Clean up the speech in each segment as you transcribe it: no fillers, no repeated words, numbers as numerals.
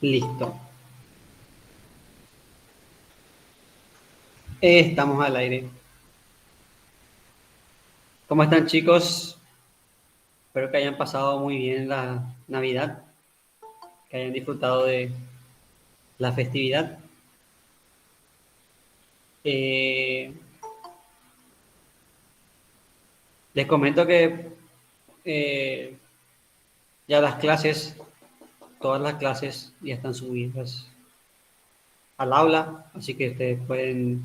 Listo. Estamos al aire. ¿Cómo están, chicos? Espero que hayan pasado muy bien la Navidad, que hayan disfrutado de la festividad. Eh, Les comento que eh, ya las clases, todas las clases ya están subidas al aula, así que ustedes pueden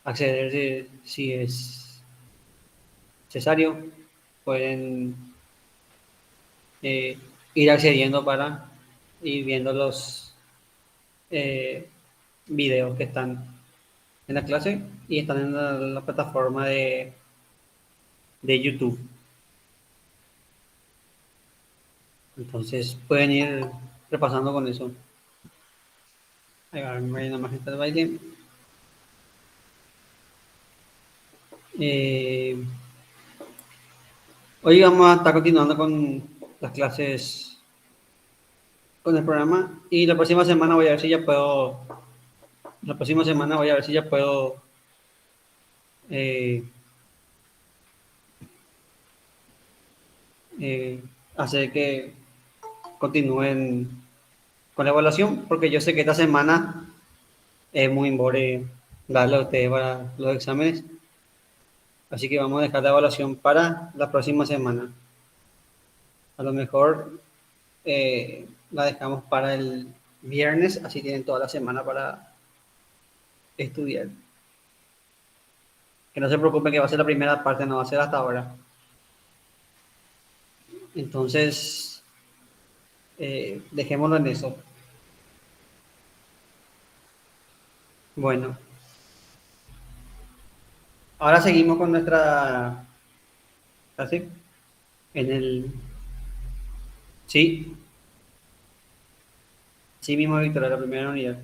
acceder si es necesario, pueden eh, ir accediendo para ir viendo los eh, videos que están en la clase y están en la plataforma de YouTube. Entonces pueden ir repasando con eso. Ahí va, una majestad de baile. Eh, Hoy vamos a estar continuando con las clases, con el programa, y la próxima semana voy a ver si ya puedo, la próxima semana voy a ver si ya puedo eh, eh, hacer que continúen con la evaluación, porque yo sé que esta semana es muy importante darle a ustedes para los exámenes, así que vamos a dejar la evaluación para la próxima semana. A lo mejor la dejamos para el viernes, así tienen toda la semana para estudiar. Que no se preocupen que va a ser la primera parte, no va a ser hasta ahora. Entonces, dejémoslo en eso. Bueno, ahora seguimos con nuestra clase en el... Sí, sí mismo, Victoria, la primera unidad.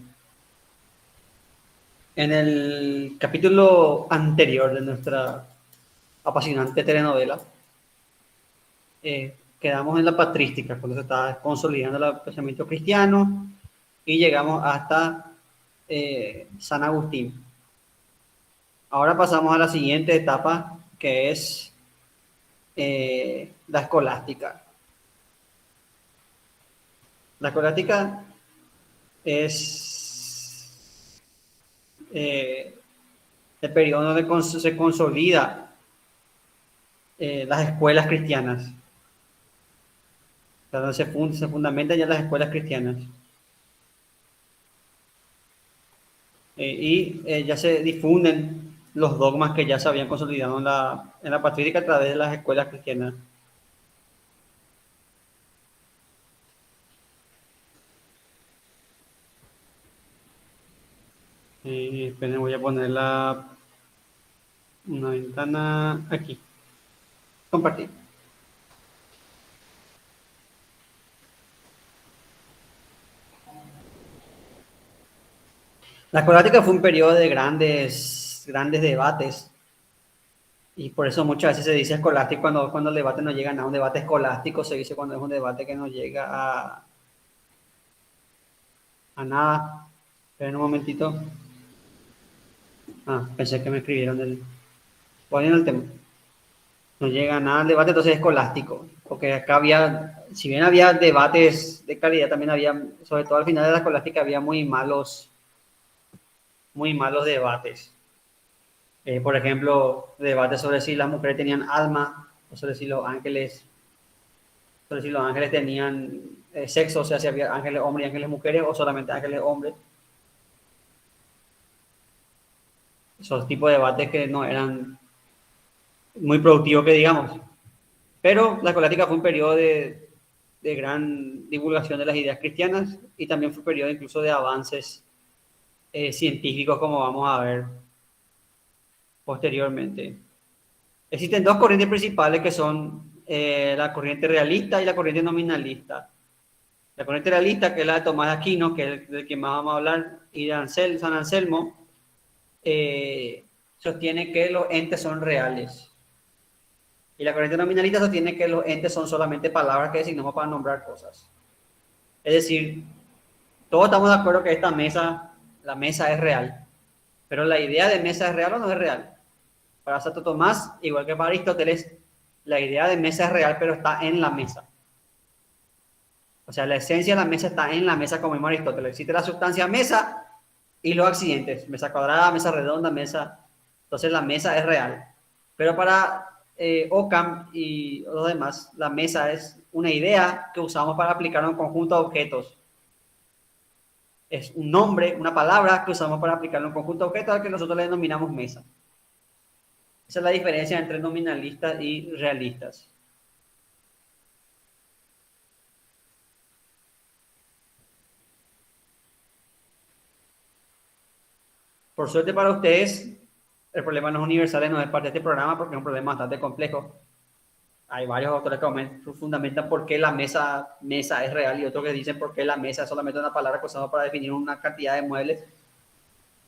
En el capítulo anterior de nuestra apasionante telenovela, quedamos en la patrística, cuando se estaba consolidando el pensamiento cristiano, y llegamos hasta San Agustín. Ahora pasamos a la siguiente etapa, que es la escolástica. La escolástica es el periodo donde se consolida las escuelas cristianas, donde se fundamentan ya las escuelas cristianas. Ya se difunden los dogmas que ya se habían consolidado en la patrística a través de las escuelas cristianas. Esperen, voy a poner una ventana aquí. Compartir. La escolástica fue un periodo de grandes debates, y por eso muchas veces se dice escolástico cuando el debate no llega a un debate escolástico, se dice cuando es un debate que no llega a nada. Esperen un momentito. Pensé que me escribieron voy en el tema. No llega a nada al debate, entonces es escolástico, porque acá había, si bien había debates de calidad, también había, sobre todo al final de la escolástica, había muy malos debates. Por ejemplo, debates sobre si las mujeres tenían alma, o sobre si los ángeles tenían sexo, o sea, si había ángeles hombres y ángeles mujeres, o solamente ángeles hombres. Esos tipos de debates que no eran muy productivos, que digamos. Pero la escolástica fue un periodo de gran divulgación de las ideas cristianas, y también fue un periodo incluso de avances científicos, como vamos a ver posteriormente. Existen dos corrientes principales, que son la corriente realista y la corriente nominalista. La corriente realista, que es la de Tomás de Aquino, que es del que más vamos a hablar, y de San Anselmo, sostiene que los entes son reales. Y la corriente nominalista sostiene que los entes son solamente palabras que designamos para nombrar cosas. Es decir, todos estamos de acuerdo que esta mesa, la mesa es real, pero la idea de mesa es real o no es real. Para Santo Tomás, igual que para Aristóteles, la idea de mesa es real, pero está en la mesa. O sea, la esencia de la mesa está en la mesa, como mismo Aristóteles. Existe la sustancia mesa y los accidentes. Mesa cuadrada, mesa redonda, mesa. Entonces la mesa es real. Pero para Occam y los demás, la mesa es una idea que usamos para aplicar a un conjunto de objetos. Es un nombre, una palabra que usamos para aplicar a un conjunto de objetos al que nosotros le denominamos mesa. Esa es la diferencia entre nominalistas y realistas. Por suerte para ustedes, el problema de los universales no es parte de este programa porque es un problema bastante complejo. Hay varios autores que fundamentan por qué la mesa es real y otros que dicen por qué la mesa es solamente una palabra que usamos para definir una cantidad de muebles.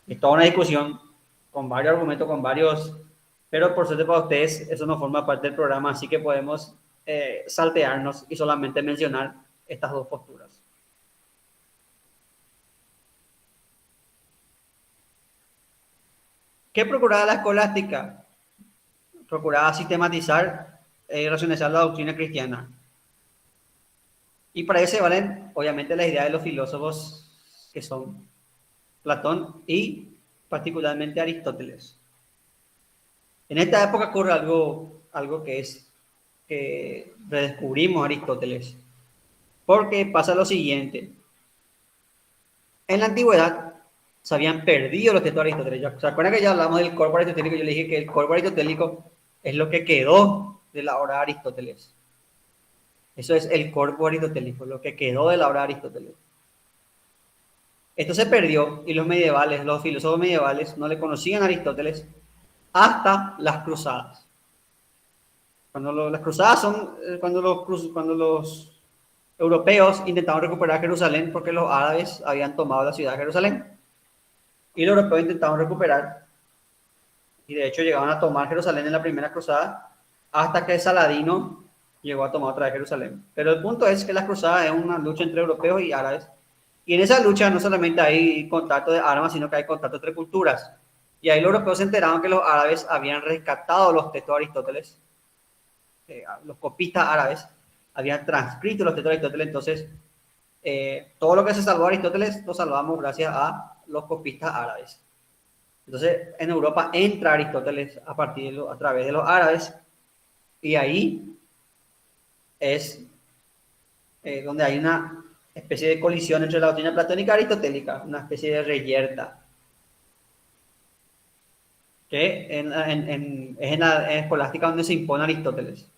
Es toda una discusión con varios argumentos, con varios... Pero por suerte para ustedes eso no forma parte del programa, así que podemos saltearnos y solamente mencionar estas dos posturas. ¿Qué procuraba la escolástica? Procuraba sistematizar y racionalizar la doctrina cristiana. Y para eso valen, obviamente, las ideas de los filósofos que son Platón y particularmente Aristóteles. En esta época ocurre algo que redescubrimos Aristóteles, porque pasa lo siguiente. En la antigüedad se habían perdido los textos de Aristóteles. ¿Se acuerdan que ya hablamos del corpus aristotélico? Yo le dije que el corpus aristotélico es lo que quedó de la obra de Aristóteles. Eso es el corpus aristotélico, lo que quedó de la obra de Aristóteles. Esto se perdió y los medievales, los filósofos medievales, no le conocían a Aristóteles hasta las cruzadas. Las cruzadas son cuando los europeos intentaban recuperar Jerusalén porque los árabes habían tomado la ciudad de Jerusalén. Y los europeos intentaban recuperar, y de hecho llegaban a tomar Jerusalén en la primera cruzada, hasta que Saladino llegó a tomar otra vez Jerusalén. Pero el punto es que las cruzadas es una lucha entre europeos y árabes. Y en esa lucha no solamente hay contacto de armas, sino que hay contacto entre culturas. Y ahí los europeos se enteraron que los árabes habían rescatado los textos de Aristóteles, los copistas árabes habían transcrito los textos de Aristóteles, entonces todo lo que se salvó a Aristóteles lo salvamos gracias a los copistas árabes. Entonces en Europa entra Aristóteles a través de los árabes y ahí es donde hay una especie de colisión entre la doctrina platónica y aristotélica, una especie de reyerta. Que es en la escolástica donde se impone Aristóteles.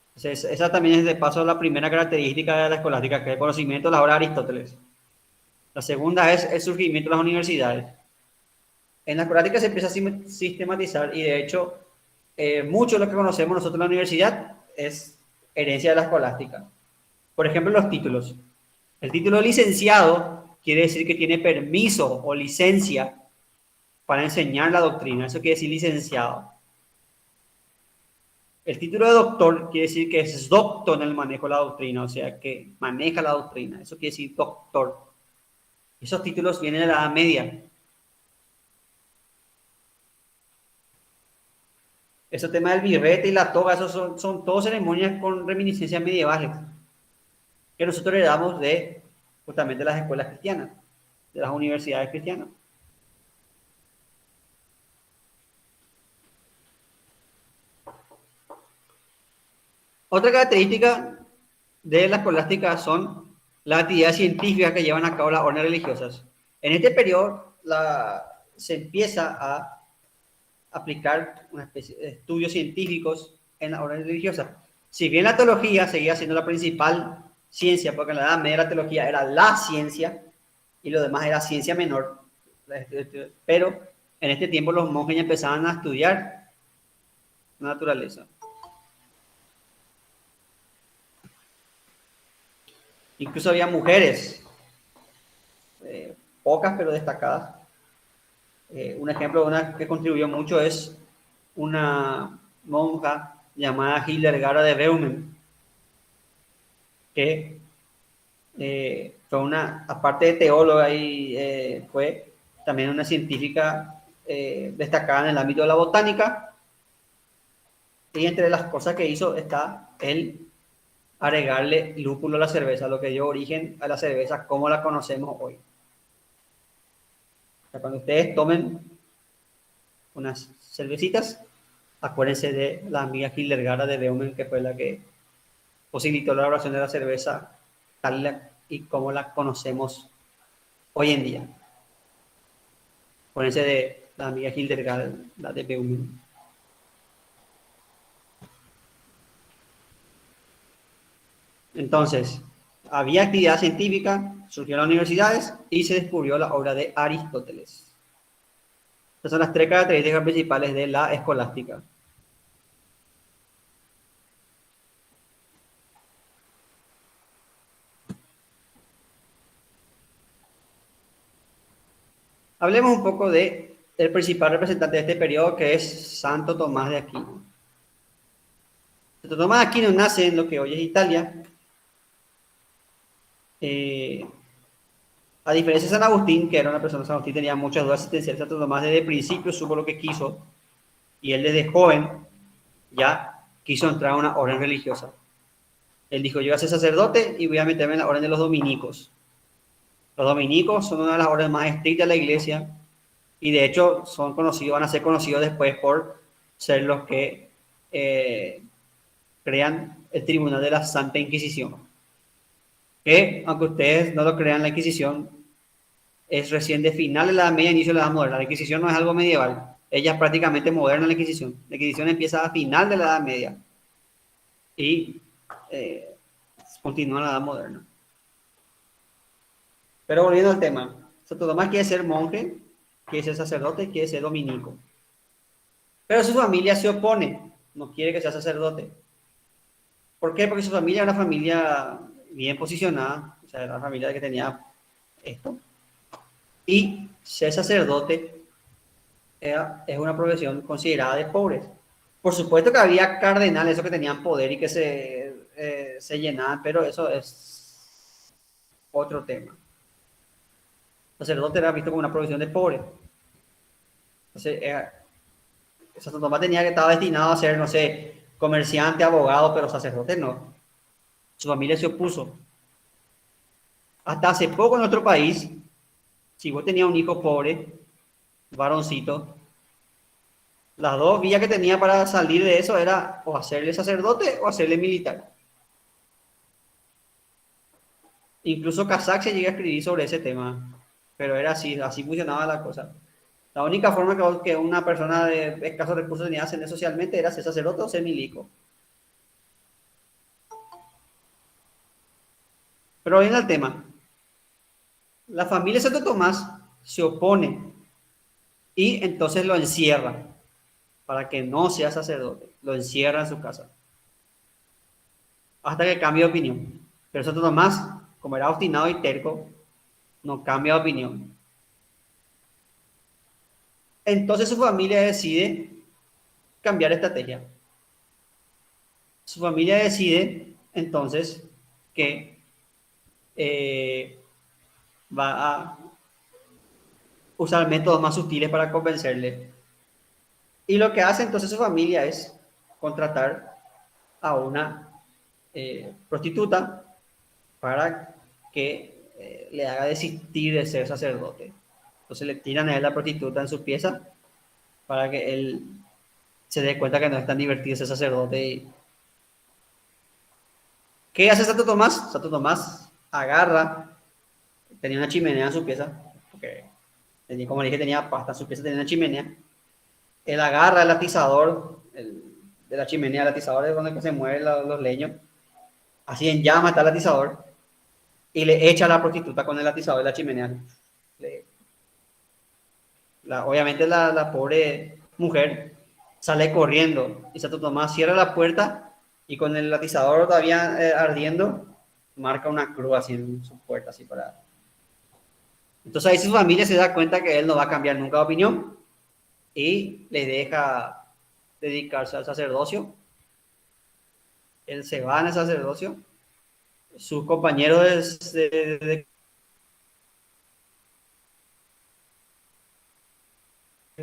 Entonces, esa también es de paso la primera característica de la escolástica, que es el conocimiento de la obra de Aristóteles. La segunda es el surgimiento de las universidades. En la escolástica se empieza a sistematizar y de hecho mucho de lo que conocemos nosotros en la universidad es herencia de la escolástica. Por ejemplo, los títulos. El título de licenciado quiere decir que tiene permiso o licencia para enseñar la doctrina. Eso quiere decir licenciado. El título de doctor quiere decir que es docto en el manejo de la doctrina, o sea, que maneja la doctrina. Eso quiere decir doctor. Esos títulos vienen de la Edad Media. Ese tema del birrete y la toga, esos son todas ceremonias con reminiscencias medievales que nosotros heredamos de justamente las escuelas cristianas, de las universidades cristianas. Otra característica de la escolástica son las actividades científicas que llevan a cabo las órdenes religiosas. En este periodo se empieza a aplicar una especie de estudios científicos en las órdenes religiosas. Si bien la teología seguía siendo la principal ciencia, porque en la Edad Media la teología era la ciencia y lo demás era ciencia menor, pero en este tiempo los monjes ya empezaban a estudiar la naturaleza. Incluso había mujeres, pocas pero destacadas. Un ejemplo de una que contribuyó mucho es una monja llamada Hildegard de Beumen. que fue una, aparte de teóloga, y fue también una científica destacada en el ámbito de la botánica. Y entre las cosas que hizo está el agregarle lúpulo a la cerveza, lo que dio origen a la cerveza como la conocemos hoy. O sea, cuando ustedes tomen unas cervecitas, acuérdense de la amiga Hildegard de Beumen, que fue la que posibilitó la elaboración de la cerveza tal y como la conocemos hoy en día. Acuérdense de la amiga Hildegard, la de Beumen. Entonces, había actividad científica, surgieron las universidades y se descubrió la obra de Aristóteles. Estas son las tres características principales de la escolástica. Hablemos un poco de el principal representante de este periodo, que es Santo Tomás de Aquino. Santo Tomás de Aquino nace en lo que hoy es Italia. A diferencia de San Agustín, que era una persona, San Agustín tenía muchas dudas existenciales, Santo Tomás desde el principio supo lo que quiso, y él desde joven ya quiso entrar a una orden religiosa. Él dijo, yo voy a ser sacerdote y voy a meterme en la orden de los dominicos. Los dominicos son una de las órdenes más estrictas de la iglesia, y de hecho son conocidos, van a ser conocidos después por ser los que crean el Tribunal de la Santa Inquisición. Que, aunque ustedes no lo crean, la Inquisición es recién de final de la Edad Media, inicio de la Edad Moderna. La Inquisición no es algo medieval, ella es prácticamente moderna, la Inquisición. La Inquisición empieza a final de la Edad Media y continúa en la Edad Moderna. Pero volviendo al tema, Santo Tomás quiere ser monje, quiere ser sacerdote, quiere ser dominico. Pero su familia se opone, no quiere que sea sacerdote. ¿Por qué? Porque su familia era una familia bien posicionada, o sea, era una familia que tenía esto. Y ser sacerdote es una profesión considerada de pobres. Por supuesto que había cardenales, esos que tenían poder y que se llenaban, pero eso es otro tema. El sacerdote era visto como una profesión de pobres. Entonces, Santo Tomás estaba destinado a ser, no sé, comerciante, abogado, pero sacerdote no. Su familia se opuso. Hasta hace poco en nuestro país, si vos tenías un hijo pobre, varoncito, las dos vías que tenía para salir de eso era o hacerle sacerdote o hacerle militar. Incluso Kazak se llega a escribir sobre ese tema, pero era así, así funcionaba la cosa. La única forma que una persona de escasos recursos tenía de ascender socialmente era ser sacerdote o ser milico. Pero viene el tema. La familia de Santo Tomás se opone y entonces lo encierra para que no sea sacerdote. Lo encierra en su casa hasta que cambie de opinión. Pero Santo Tomás, como era obstinado y terco, no cambia de opinión. Entonces su familia decide cambiar de estrategia. Su familia decide entonces que va a usar métodos más sutiles para convencerle. Y lo que hace entonces su familia es contratar a una prostituta para que le haga desistir de ser sacerdote. Entonces le tiran a él la prostituta en su pieza para que él se dé cuenta que no es tan divertido ser sacerdote. Y ¿qué hace Santo Tomás? Santo Tomás agarra, tenía una chimenea en su pieza, porque como dije, tenía pasta en su pieza, tenía una chimenea. Él agarra el atizador de la chimenea, el atizador es donde se mueven los leños, así en llama está el atizador, y le echa a la prostituta con el atizador de la chimenea. Obviamente la pobre mujer sale corriendo y Santo Tomás cierra la puerta y con el atizador todavía ardiendo, marca una cruz así en su puerta, así para... Entonces ahí su familia se da cuenta que él no va a cambiar nunca de opinión y le deja dedicarse al sacerdocio. Él se va en el sacerdocio sus compañeros de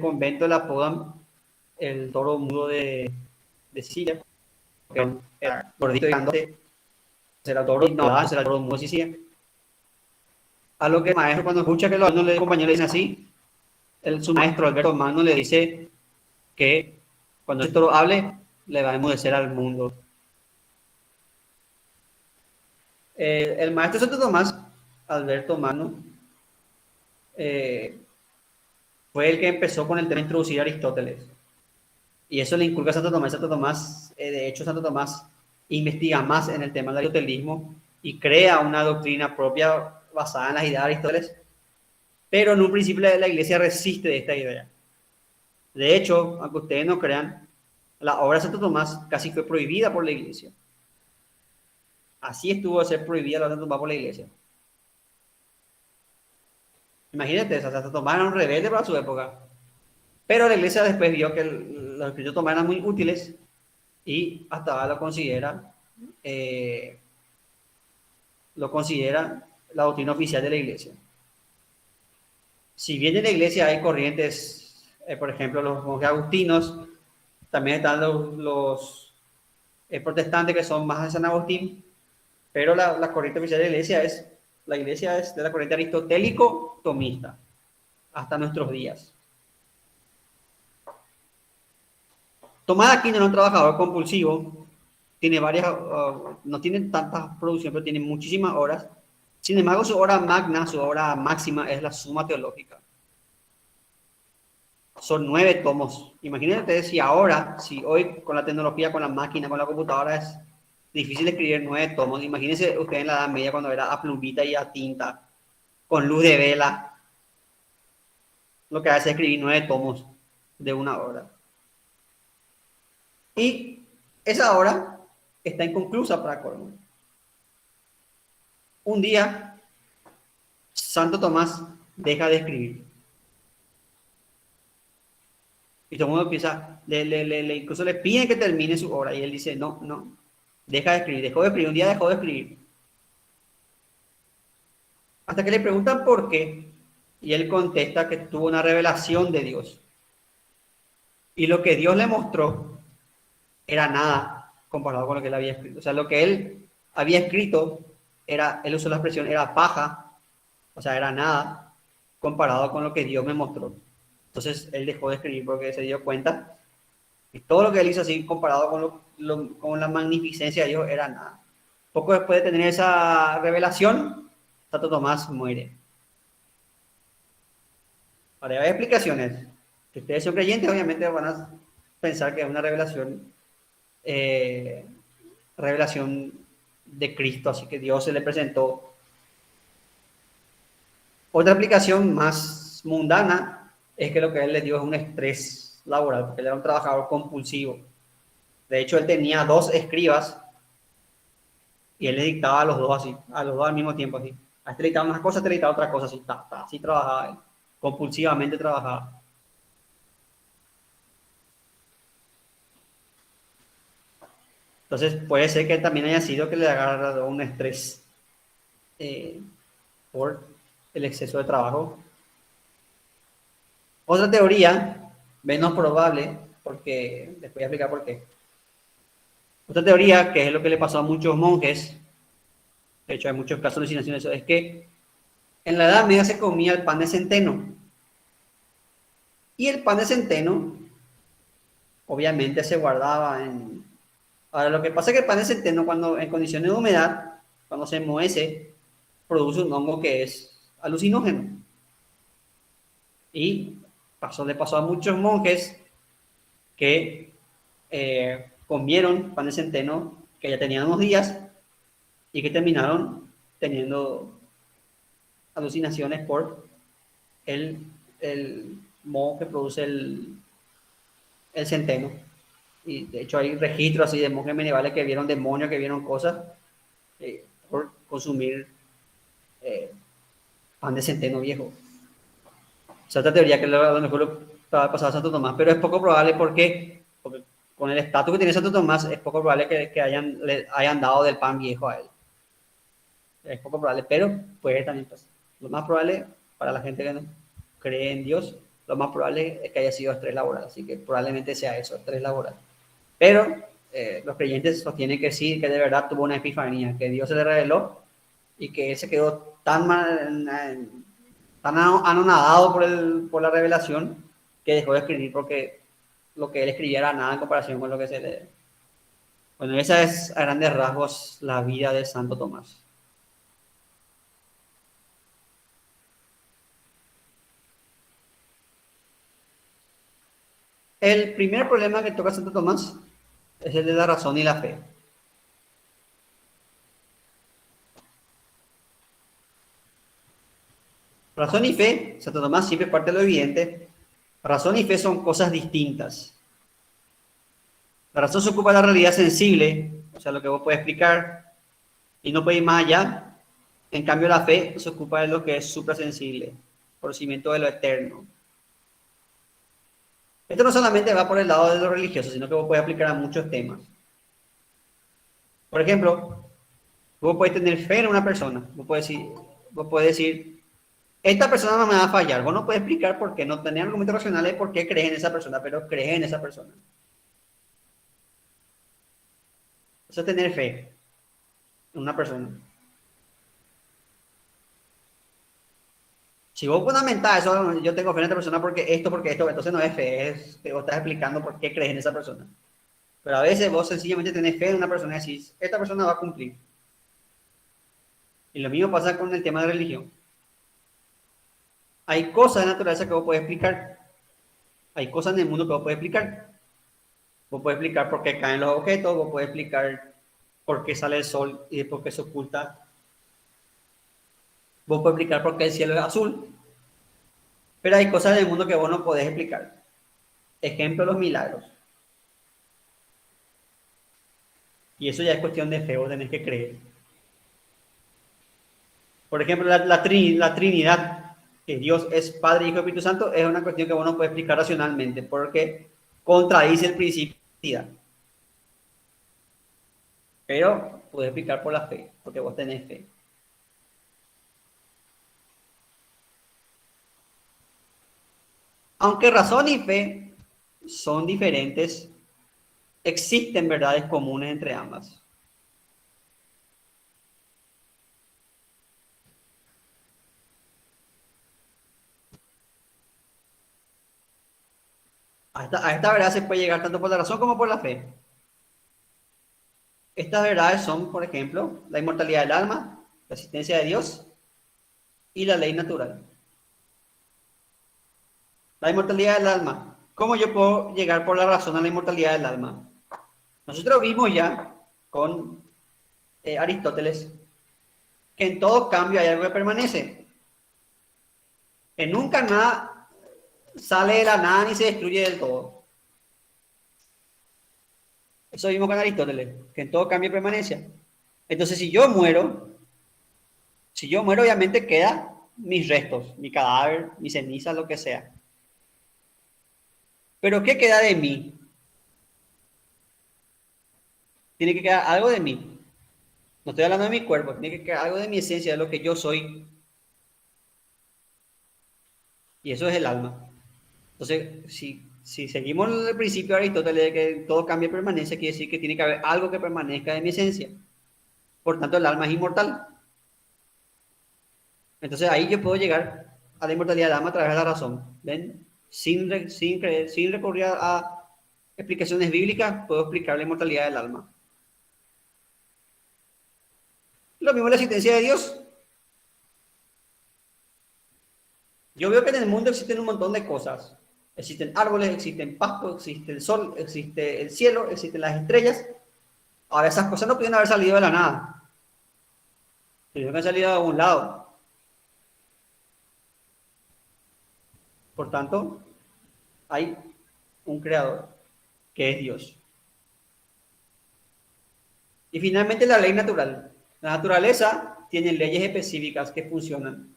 convento le apodan el toro mudo de Sicilia, porque era gordito y grande, será toro, no, será toro mudo de Sicilia. A lo que el maestro, cuando escucha que los alumnos de compañeros le dicen así, su maestro Alberto Magno le dice que cuando el toro hable, le va a enmudecer al mundo. El maestro Santo Tomás, Alberto Magno, fue el que empezó con el tema de introducir a Aristóteles. Y eso le inculca a Santo Tomás. Santo Tomás, de hecho, Santo Tomás investiga más en el tema del aristotelismo y crea una doctrina propia basada en las ideas de Aristóteles, pero en un principio la iglesia resiste de esta idea. De hecho, aunque ustedes no crean, la obra de Santo Tomás casi fue prohibida por la iglesia. Así estuvo de ser prohibida la obra de Santo Tomás por la iglesia. Imagínate, Santo Tomás era un rebelde para su época. Pero la iglesia después vio que los escritos Tomás eran muy útiles y hasta ahora lo considera la doctrina oficial de la iglesia. Si bien en la iglesia hay corrientes, por ejemplo, los monjes agustinos, también están los protestantes que son más de San Agustín, pero la corriente oficial de la iglesia es de la corriente aristotélico-tomista hasta nuestros días. Tomás de Aquino era un trabajador compulsivo, tiene no tiene tantas producciones, pero tiene muchísimas horas. Sin embargo, su obra magna, su obra máxima es la Suma Teológica. Son 9 tomos. Imagínate si hoy con la tecnología, con la máquina, con la computadora es difícil escribir 9 tomos. Imagínense usted en la Edad Media cuando era a plumita y a tinta, con luz de vela. Lo que hace es escribir 9 tomos de una hora. Y esa obra está inconclusa para colmo. Un día, Santo Tomás deja de escribir. Y todo el mundo empieza, incluso le piden que termine su obra. Y él dice, no, deja de escribir. Dejó de escribir, un día dejó de escribir. Hasta que le preguntan por qué. Y él contesta que tuvo una revelación de Dios. Y lo que Dios le mostró era nada comparado con lo que él había escrito. O sea, lo que él había escrito él usó la expresión, era paja, o sea, era nada comparado con lo que Dios me mostró. Entonces él dejó de escribir porque se dio cuenta que todo lo que él hizo así comparado con la magnificencia de Dios era nada. Poco después de tener esa revelación, Santo Tomás muere. Ahora hay explicaciones. Si ustedes son creyentes, obviamente van a pensar que es una revelación de Cristo, así que Dios se le presentó. Otra aplicación más mundana es que lo que él le dio es un estrés laboral, porque él era un trabajador compulsivo. De hecho, él tenía 2 escribas y él le dictaba a los dos así, a los dos al mismo tiempo así. A este le dictaba una cosa, a este le dictaba otra cosa, así, así trabajaba él, compulsivamente trabajaba. Entonces puede ser que también haya sido que le agarrado un estrés por el exceso de trabajo. Otra teoría, menos probable, porque les voy a explicar por qué. Otra teoría, que es lo que le pasó a muchos monjes, de hecho hay muchos casos de alucinaciones, es que en la Edad Media se comía el pan de centeno. Y el pan de centeno, obviamente, se guardaba en... Ahora, lo que pasa es que el pan de centeno, cuando en condiciones de humedad, cuando se enmohece, produce un hongo que es alucinógeno. Y le pasó a muchos monjes que comieron pan de centeno, que ya tenían unos días, y que terminaron teniendo alucinaciones por el moho que produce el centeno. Y de hecho hay registros así de monjes medievales que vieron demonios, que vieron cosas por consumir pan de centeno viejo. O sea, esta teoría que a lo mejor lo estaba pasado a Santo Tomás, pero es poco probable porque con el estatus que tiene Santo Tomás es poco probable que le hayan dado del pan viejo a él. es poco probable, pero puede también pasar. Lo más probable para la gente que no cree en Dios, lo más probable es que haya sido estrés laboral, así que probablemente sea eso, estrés laboral. Pero los creyentes sostienen que sí, que de verdad tuvo una epifanía, que Dios se le reveló y que él se quedó tan, tan anonadado por la revelación que dejó de escribir porque lo que él escribía era nada en comparación con lo que se lee. Bueno, esa es a grandes rasgos la vida de Santo Tomás. El primer problema que toca Santo Tomás es el de la razón y la fe. Razón y fe, Santo Tomás siempre parte de lo evidente, razón y fe son cosas distintas. La razón se ocupa de la realidad sensible, o sea, lo que vos puedes explicar y no puede ir más allá. En cambio, la fe se ocupa de lo que es suprasensible, conocimiento de lo eterno. Esto no solamente va por el lado de lo religioso, sino que vos puedes aplicar a muchos temas. Por ejemplo, vos puedes tener fe en una persona. Vos puedes decir, esta persona no me va a fallar. Vos no puedes explicar por qué, no tenés argumentos racionales por qué crees en esa persona, pero crees en esa persona. Eso es tener fe en una persona. Si vos fundamentás eso, yo tengo fe en esta persona porque esto, entonces no es fe, es que vos estás explicando por qué crees en esa persona. Pero a veces vos sencillamente tenés fe en una persona y decís, esta persona va a cumplir. Y lo mismo pasa con el tema de religión. Hay cosas de naturaleza que vos podés explicar. Hay cosas en el mundo que vos podés explicar. Vos podés explicar por qué caen los objetos, vos podés explicar por qué sale el sol y por qué se oculta. Vos podés explicar por qué el cielo es azul. Pero hay cosas en el mundo que vos no podés explicar. Ejemplo, los milagros. Y eso ya es cuestión de fe, vos tenés que creer. Por ejemplo, la Trinidad, que Dios es Padre, Hijo y Espíritu Santo, es una cuestión que vos no puedes explicar racionalmente, porque contradice el principio de vida. Pero puedes explicar por la fe, porque vos tenés fe. Aunque razón y fe son diferentes, existen verdades comunes entre ambas. A esta verdad se puede llegar tanto por la razón como por la fe. Estas verdades son, por ejemplo, la inmortalidad del alma, la existencia de Dios y la ley natural. La inmortalidad del alma. ¿Cómo yo puedo llegar por la razón a la inmortalidad del alma? Nosotros vimos ya con Aristóteles que en todo cambio hay algo que permanece. Que nunca nada sale de la nada ni se destruye del todo. Eso vimos con Aristóteles, que en todo cambio permanece. Entonces, si yo muero, obviamente quedan mis restos, mi cadáver, mi ceniza, lo que sea. Pero ¿qué queda de mí? Tiene que quedar algo de mí. No estoy hablando de mi cuerpo, tiene que quedar algo de mi esencia, de lo que yo soy. Y eso es el alma. Entonces, si seguimos el principio de Aristóteles de que todo cambia y permanece, quiere decir que tiene que haber algo que permanezca de mi esencia. Por tanto, el alma es inmortal. Entonces, ahí yo puedo llegar a la inmortalidad del alma a través de la razón. ¿Ven? Sin recurrir a explicaciones bíblicas, puedo explicar la inmortalidad del alma. Lo mismo la existencia de Dios. Yo veo que en el mundo existen un montón de cosas. Existen árboles, existen pastos, existe el sol, existe el cielo, existen las estrellas. Ahora, esas cosas no pueden haber salido de la nada. Tienen que haber salido de algún lado. Por tanto, hay un creador, que es Dios. Y finalmente la ley natural. La naturaleza tiene leyes específicas que funcionan.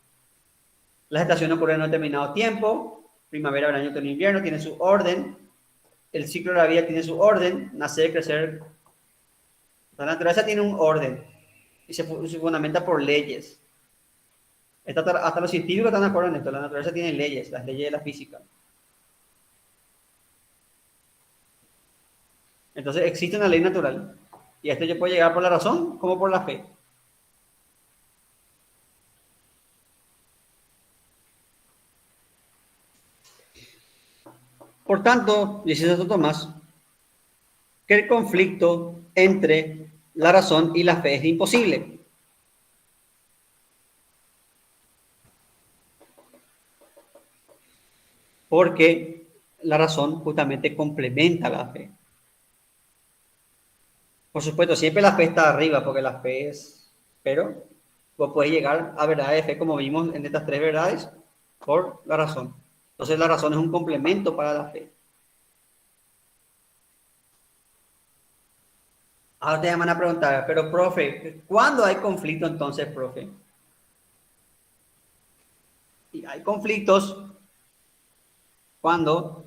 Las estaciones ocurren en un determinado tiempo, primavera, verano, otoño, invierno, tiene su orden. El ciclo de la vida tiene su orden, nacer, crecer. La naturaleza tiene un orden. y se fundamenta por leyes. Hasta los científicos están de acuerdo en esto. La naturaleza tiene leyes, las leyes de la física. Entonces existe una ley natural. Y a esto yo puedo llegar por la razón como por la fe. Por tanto, dice Santo Tomás, que el conflicto entre la razón y la fe es imposible. Porque la razón justamente complementa la fe. Por supuesto, siempre la fe está arriba, porque la fe es, pero vos podés llegar a verdades de fe, como vimos en estas tres verdades, por la razón. Entonces la razón es un complemento para la fe. Ahora te van a preguntar, pero profe, ¿cuándo hay conflicto entonces, profe? Y hay conflictos cuando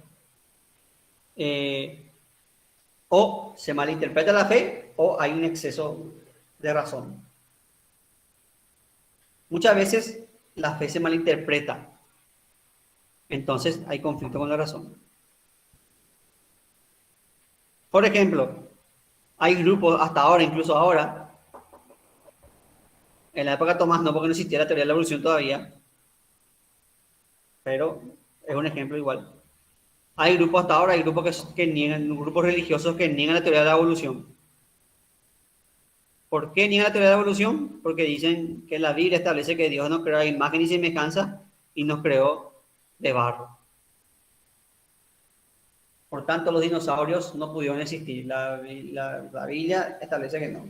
o se malinterpreta la fe o hay un exceso de razón. Muchas veces la fe se malinterpreta, entonces hay conflicto con la razón. Por ejemplo, hay grupos hasta ahora, incluso ahora, en la época de Tomás no, porque no existía la teoría de la evolución todavía, pero es un ejemplo igual. Hay grupos hasta ahora, hay grupos que niegan, grupos religiosos que niegan la teoría de la evolución. ¿Por qué niegan la teoría de la evolución? Porque dicen que la Biblia establece que Dios nos creó a imagen y semejanza y nos creó de barro. Por tanto, los dinosaurios no pudieron existir. La Biblia establece que no.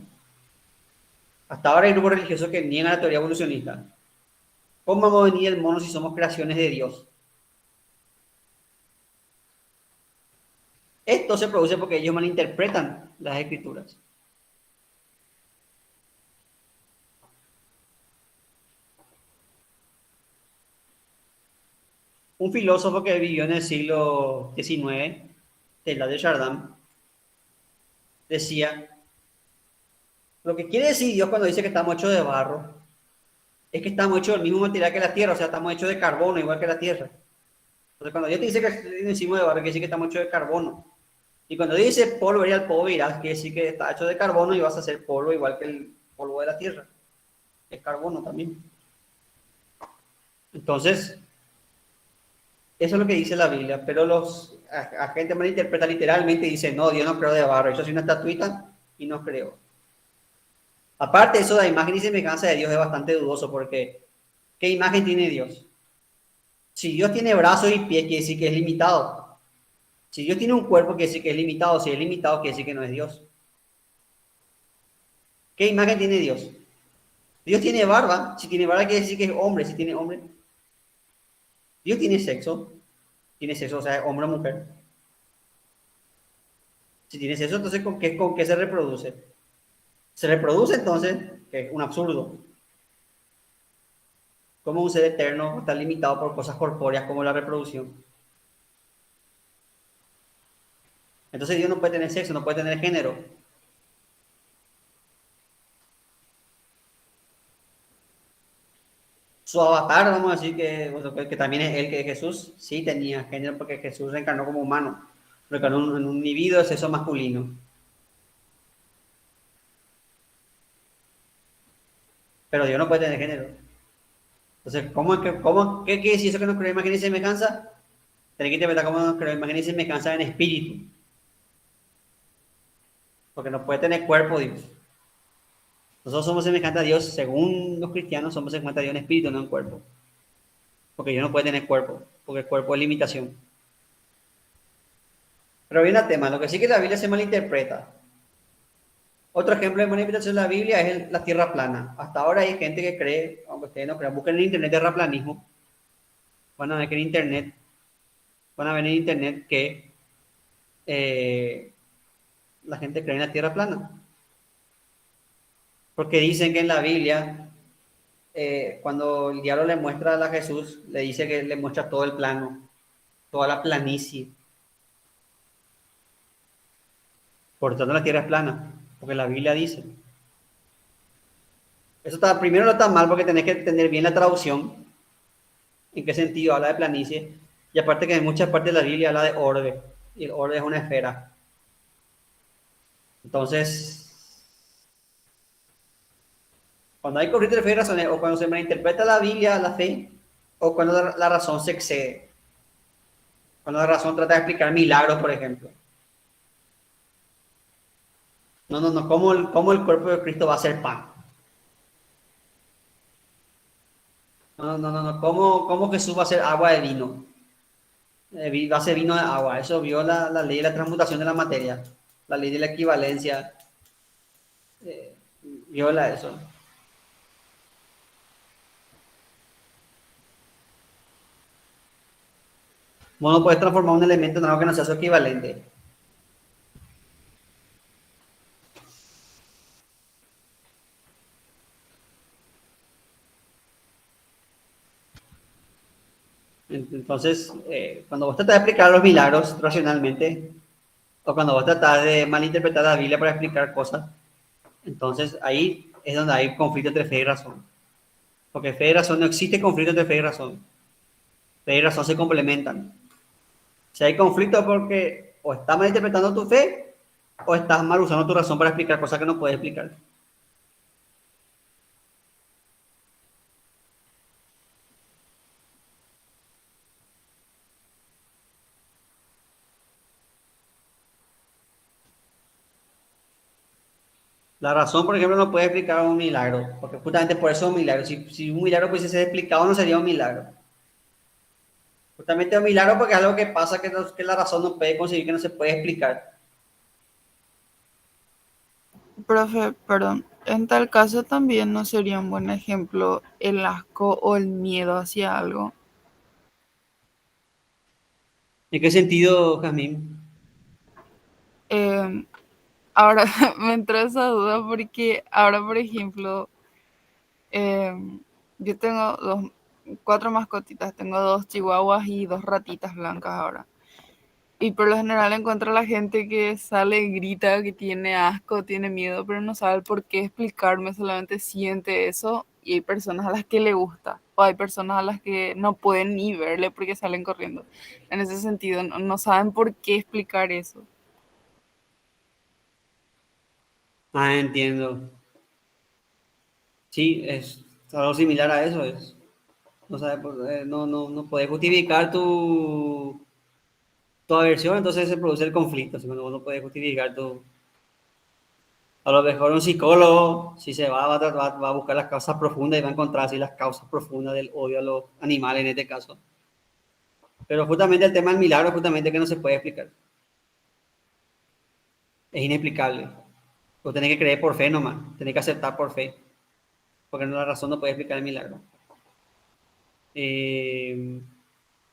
Hasta ahora hay grupos religiosos que niegan la teoría evolucionista. ¿Cómo vamos a venir el mono si somos creaciones de Dios? Esto se produce porque ellos malinterpretan las escrituras. Un filósofo que vivió en el siglo XIX, Teilhard de Chardin, decía, lo que quiere decir Dios cuando dice que estamos hechos de barro, es que estamos hechos del mismo material que la tierra, o sea, estamos hechos de carbono igual que la tierra. Entonces, cuando Dios te dice que encima de barro, quiere decir que estamos hechos de carbono. Y cuando dice polvo, y al polvo irás, quiere decir que está hecho de carbono y vas a ser polvo igual que el polvo de la tierra. Es carbono también. Entonces, eso es lo que dice la Biblia, pero a gente malinterpreta literalmente y dice, no, Dios no creó de barro, eso es una estatuita y no creó. Aparte, eso de la imagen y semejanza de Dios es bastante dudoso porque ¿qué imagen tiene Dios? Si Dios tiene brazos y pies, quiere decir que es limitado. Si Dios tiene un cuerpo, quiere decir que es limitado. Si es limitado, quiere decir que no es Dios. ¿Qué imagen tiene Dios? Dios tiene barba. Si tiene barba, quiere decir que es hombre. Si tiene hombre. Dios tiene sexo. Tiene sexo, o sea, hombre o mujer. Si tiene sexo, entonces con qué se reproduce? Se reproduce entonces, que es un absurdo. Como un ser eterno está limitado por cosas corpóreas como la reproducción. Entonces Dios no puede tener sexo, no puede tener género. Su avatar, vamos a decir que también es él, que es Jesús, sí tenía género porque Jesús reencarnó como humano, reencarnó en un individuo de sexo masculino. Pero Dios no puede tener género. Entonces, ¿qué quiere decir eso que nos creó imagen y semejanza? Tenés que interpretar cómo nos creó imagen y semejanza en espíritu. Porque no puede tener cuerpo, Dios. Nosotros somos semejantes a Dios, según los cristianos, somos semejantes a Dios en espíritu, no en cuerpo. Porque Dios no puede tener cuerpo, porque el cuerpo es limitación. Pero viene al tema, lo que sí que la Biblia se malinterpreta. Otro ejemplo de manipulación de la Biblia es la tierra plana. Hasta ahora hay gente que cree, aunque ustedes no crean, busquen en internet terraplanismo, van a ver que en internet, van a ver en internet que eh, la gente cree en la tierra plana. Porque dicen que en la Biblia, cuando el diablo le muestra a Jesús, le dice que le muestra todo el plano, toda la planicie. Por tanto, la tierra es plana, porque la Biblia dice. Eso está, primero no está mal porque tenés que entender bien la traducción, en qué sentido habla de planicie, y aparte que en muchas partes de la Biblia habla de orbe, y el orbe es una esfera. Entonces, cuando hay conflicto de fe y razones, o cuando se malinterpreta la Biblia, la fe, o cuando la razón se excede, cuando la razón trata de explicar milagros, por ejemplo. No, no, no, ¿cómo el cuerpo de Cristo va a ser pan? No, no, no, no, ¿cómo Jesús va a ser agua de vino? Va a ser vino de agua. Eso viola la ley de la transmutación de la materia, la ley de la equivalencia, eh, viola eso. Vos no puedes transformar un elemento en algo que no sea su equivalente. Entonces, cuando vos tratás de explicar los milagros racionalmente, o cuando vos tratás de malinterpretar la Biblia para explicar cosas, entonces ahí es donde hay conflicto entre fe y razón. Porque fe y razón no existe conflicto entre fe y razón. Fe y razón se complementan. Si hay conflicto es porque o estás malinterpretando tu fe o estás mal usando tu razón para explicar cosas que no puedes explicar. La razón, por ejemplo, no puede explicar un milagro, porque justamente por eso es un milagro. Si un milagro pudiese ser explicado, no sería un milagro. Justamente es un milagro porque es algo que pasa que la razón no puede conseguir, que no se puede explicar. Profe, perdón, en tal caso también no sería un buen ejemplo el asco o el miedo hacia algo. ¿En qué sentido, Jazmín? Eh, ahora me entró esa duda porque ahora, por ejemplo, eh, yo tengo cuatro mascotitas, tengo dos chihuahuas y dos ratitas blancas ahora. Y por lo general encuentro a la gente que sale y grita que tiene asco, tiene miedo, pero no sabe por qué explicarme, solamente siente eso y hay personas a las que le gusta o hay personas a las que no pueden ni verle porque salen corriendo. En ese sentido, no saben por qué explicar eso. Ah, entiendo. Sí, es algo similar a eso. No, sabe, no puedes justificar tu aversión, entonces se produce el conflicto. Si no puedes justificar tu... A lo mejor un psicólogo, si se va a buscar las causas profundas y va a encontrar así las causas profundas del odio a los animales en este caso. Pero justamente el tema del milagro, justamente que no se puede explicar. Es inexplicable. Vos tenés que creer por fe nomás, tenés que aceptar por fe, porque no, la razón no puede explicar el milagro. Eh,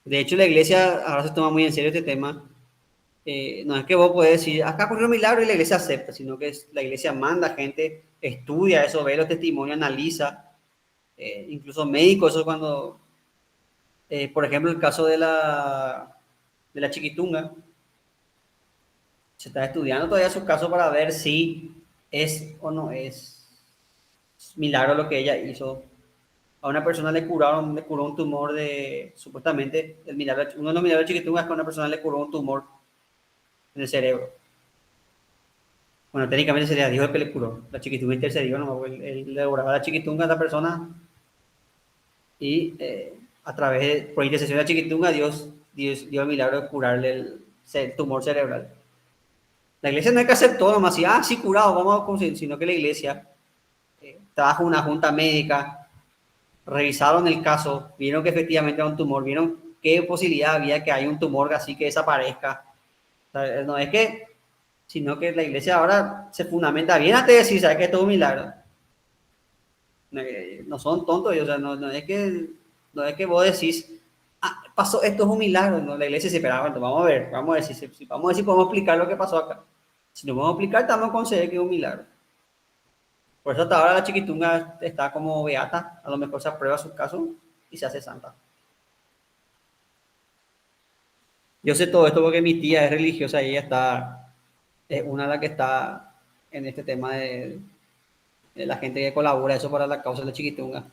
de hecho, la iglesia ahora se toma muy en serio este tema. No es que vos podés decir, acá ocurrió un milagro y la iglesia acepta, sino que la iglesia manda gente, estudia eso, ve los testimonios, analiza, incluso médicos, eso cuando, por ejemplo, el caso de la chiquitunga, se está estudiando todavía su caso para ver si es o no es milagro lo que ella hizo. A una persona le curó un tumor de, supuestamente, el milagro, uno de los milagros de chiquitunga es que a una persona le curó un tumor en el cerebro. Bueno, técnicamente sería Dios el que le curó. La chiquitunga intercedió, ¿no? Él le oraba a la chiquitunga a esta persona y a través de, por intercesión de la chiquitunga, Dios dio el milagro de curarle el tumor cerebral. La iglesia no hay que hacer todo nomás, así, sí, curado, vamos a conseguir, sino que la iglesia trajo una junta médica, revisaron el caso, vieron que efectivamente era un tumor, vieron qué posibilidad había que haya un tumor así que desaparezca. O sea, no es que, sino que la iglesia ahora se fundamenta bien antes de decir, ¿sabes que esto es un milagro? No son tontos, o sea, no es que vos decís, pasó, esto es un milagro, no, la iglesia se espera, bueno, vamos a ver vamos a ver si podemos explicar lo que pasó acá. Si no podemos explicar, estamos a conceder que es un milagro. Por eso hasta ahora la chiquitunga está como beata, a lo mejor se aprueba su caso y se hace santa. Yo sé todo esto porque mi tía es religiosa y ella está, es una de las que está en este tema la gente que colabora eso para la causa de la Chiquitunga.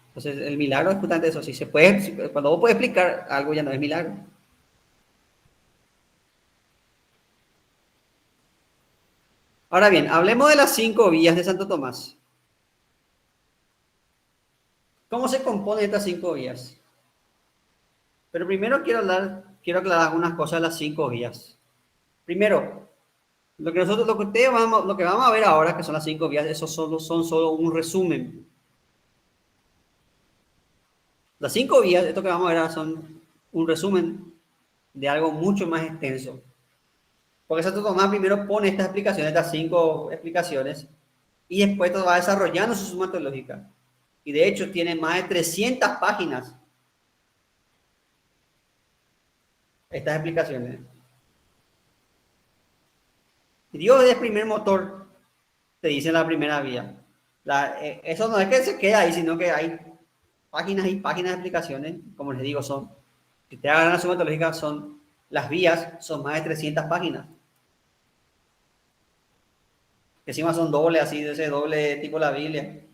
Entonces, el milagro es justamente eso. Si se puede, cuando vos puedes explicar algo, ya no es milagro. Ahora bien, hablemos de las 5 vías de Santo Tomás. ¿Cómo se componen estas 5 vías? Pero primero quiero aclarar algunas cosas de las 5 vías. Primero, lo que vamos a ver ahora, que son las 5 vías, esos son solo un resumen. Las 5 vías, esto que vamos a ver ahora son un resumen de algo mucho más extenso. Porque Santo Tomás primero pone estas explicaciones, estas 5 explicaciones, y después todo va desarrollando su suma teológica. Y de hecho tiene más de 300 páginas estas explicaciones. Dios es el primer motor, te dice en la primera vía. Eso no es que se queda ahí, sino que hay páginas y páginas de explicaciones, como les digo, si te hagan la suma teológica, las vías son más de 300 páginas. Que encima son doble, así, de ese doble tipo la Biblia.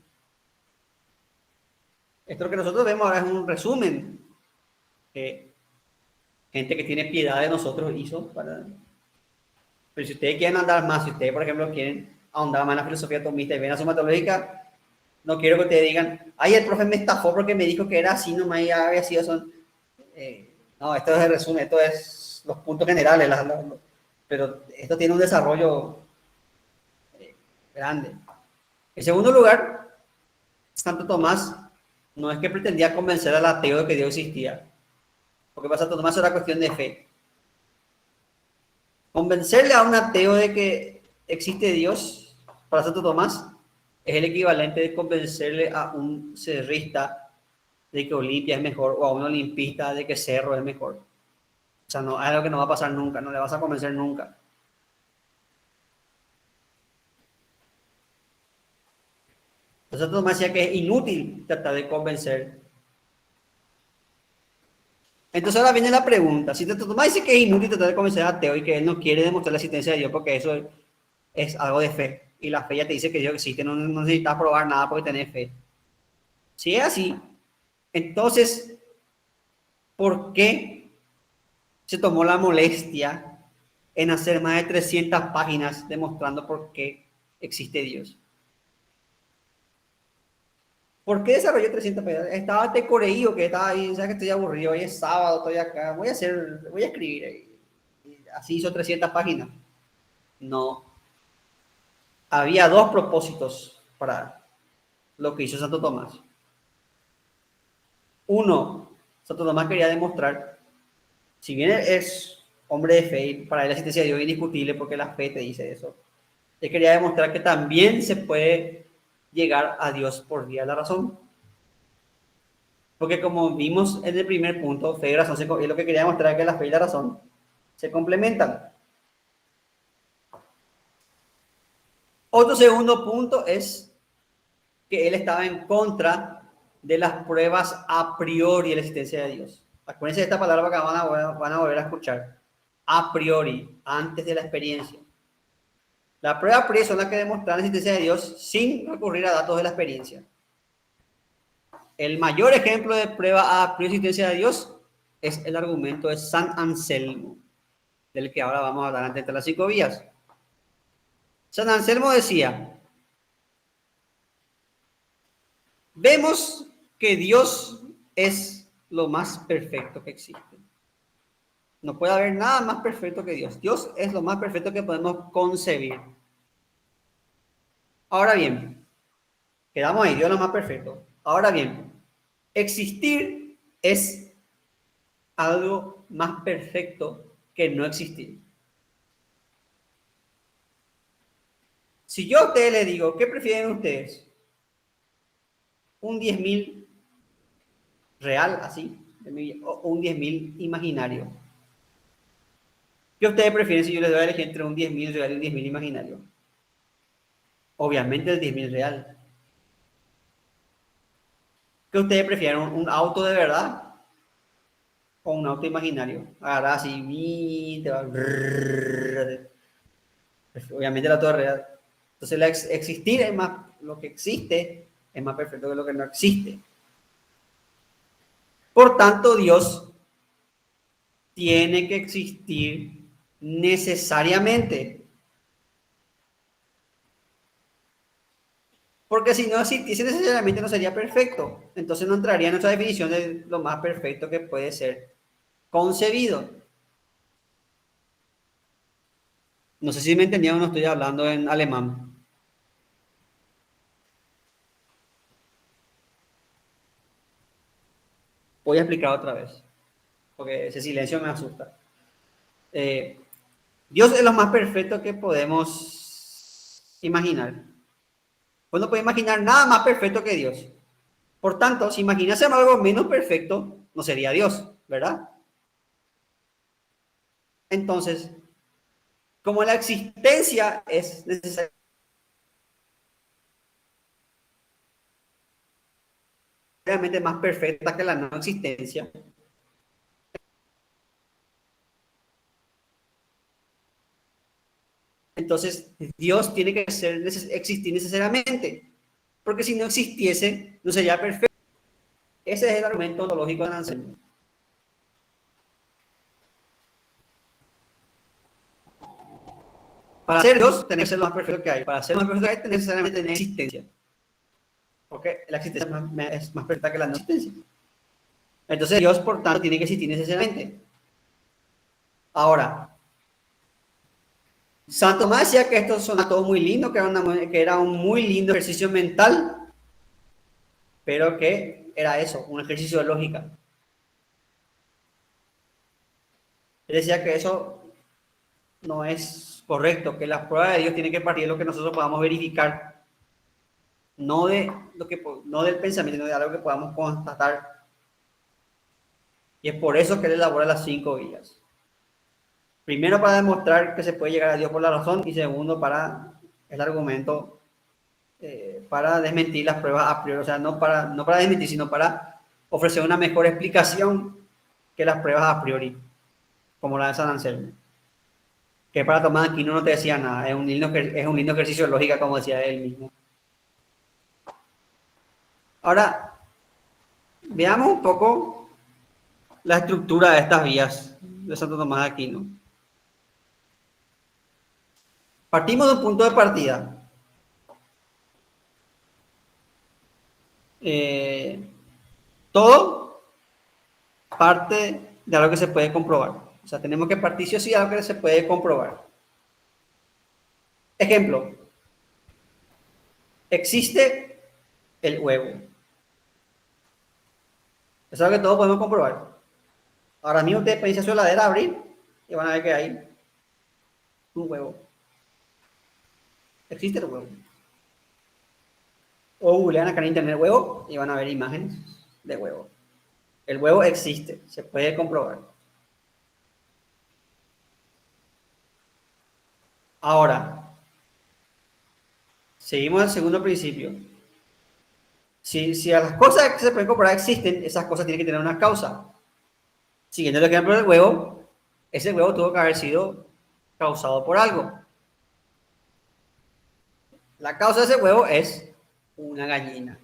Esto que nosotros vemos ahora es un resumen que gente que tiene piedad de nosotros hizo para... Pero si ustedes quieren andar más, si ustedes, por ejemplo, quieren ahondar más en la filosofía tomista y ven a suma teológica, no quiero que ustedes digan, ay, el profe me estafó porque me dijo que era así, nomás y había sido son... no, esto es el resumen, esto es los puntos generales, pero esto tiene un desarrollo grande. En segundo lugar, Santo Tomás no es que pretendía convencer al ateo de que Dios existía, porque para Santo Tomás era cuestión de fe. Convencerle a un ateo de que existe Dios, para Santo Tomás, es el equivalente de convencerle a un cerrista de que Olimpia es mejor o a un olimpista de que Cerro es mejor. O sea, no, es algo que no va a pasar nunca, no le vas a convencer nunca. Entonces Santo Tomás decía que es inútil tratar de convencer. Entonces ahora viene la pregunta, si Santo Tomás dice que es inútil tratar de convencer a ateo y que él no quiere demostrar la existencia de Dios porque eso es algo de fe, y la fe ya te dice que Dios existe, no necesitas probar nada porque tenés fe. Si es así, entonces, ¿por qué se tomó la molestia en hacer más de 300 páginas demostrando por qué existe Dios? ¿Por qué desarrolló 300 páginas? Estaba tecoreído, que estaba ahí, sabes que estoy aburrido, hoy es sábado, estoy acá, voy a escribir. Y así hizo 300 páginas. No. Había dos propósitos para lo que hizo Santo Tomás. Uno, Santo Tomás quería demostrar, si bien es hombre de fe, y para él la existencia de Dios es indiscutible porque la fe te dice eso, él quería demostrar que también se puede llegar a Dios por vía de la razón. Porque como vimos en el primer punto, fe y razón, es lo que quería demostrar, que la fe y la razón se complementan. Otro segundo punto es que él estaba en contra de las pruebas a priori de la existencia de Dios. Acuérdense de esta palabra que van a volver a escuchar. A priori, antes de la experiencia. La prueba a priori son las que demuestran la existencia de Dios sin recurrir a datos de la experiencia. El mayor ejemplo de prueba a priori de existencia de Dios es el argumento de San Anselmo, del que ahora vamos a hablar antes de las 5 vías. San Anselmo decía, vemos que Dios es lo más perfecto que existe. No puede haber nada más perfecto que Dios. Dios es lo más perfecto que podemos concebir. Ahora bien, quedamos ahí, Dios es lo más perfecto. Ahora bien, existir es algo más perfecto que no existir. Si yo a ustedes les digo, ¿qué prefieren ustedes? ¿Un 10.000 real, así? ¿O un 10.000 imaginario? ¿Qué ustedes prefieren si yo les doy a elegir entre un 10.000 real y un 10.000 imaginario? Obviamente el 10.000 real. ¿Qué ustedes prefieren? ¿Un auto de verdad o un auto imaginario? Agarrar así, te va... Obviamente la todo es real. Entonces existir es más, lo que existe es más perfecto que lo que no existe. Por tanto, Dios tiene que existir necesariamente. Porque si no existiese necesariamente no sería perfecto. Entonces no entraría en nuestra definición de lo más perfecto que puede ser concebido. No sé si me entendieron, no estoy hablando en alemán. Voy a explicar otra vez, porque ese silencio me asusta. Eh, Dios es lo más perfecto que podemos imaginar. Pues no puede imaginar nada más perfecto que Dios. Por tanto, si imaginásemos algo menos perfecto, no sería Dios, ¿verdad? Entonces, como la existencia es necesariamente más perfecta que la no existencia, entonces Dios tiene que existir necesariamente, porque si no existiese, no sería perfecto. Ese es el argumento ontológico de Anselmo. Para ser Dios, tener que ser lo más perfecto que hay. Para ser lo más perfecto que hay, tener necesariamente tener existencia. Porque la existencia es más perfecta que la no existencia. Entonces Dios, por tanto, tiene que existir necesariamente. Ahora, Santo Tomás decía que esto suena todo muy lindo, que era un muy lindo ejercicio mental, pero que era eso, un ejercicio de lógica. Él decía que eso no es correcto, que las pruebas de Dios tienen que partir de lo que nosotros podamos verificar, no, de lo que, no del pensamiento, sino de algo que podamos constatar. Y es por eso que él elabora las 5 vías. Primero, para demostrar que se puede llegar a Dios por la razón, y segundo, para el argumento, para desmentir las pruebas a priori, o sea, no para desmentir, sino para ofrecer una mejor explicación que las pruebas a priori, como la de San Anselmo. Que para Tomás Aquino no te decía nada, es un lindo ejercicio de lógica, como decía él mismo. Ahora, veamos un poco la estructura de estas vías de Santo Tomás de Aquino. Partimos de un punto de partida. Todo parte de algo que se puede comprobar. O sea, tenemos que partir sí o sí de algo que se puede comprobar. Ejemplo, existe el huevo. Es algo que todos podemos comprobar. Ahora mismo ustedes pueden irse a su heladera, abrir y van a ver que hay un huevo. Existe el huevo. O googlean acá en internet huevo y van a ver imágenes de huevo. El huevo existe, se puede comprobar. Ahora, seguimos al segundo principio. Si a las cosas que se pueden comprobar existen, esas cosas tienen que tener una causa. Siguiendo el ejemplo del huevo, ese huevo tuvo que haber sido causado por algo. La causa de ese huevo es una gallina.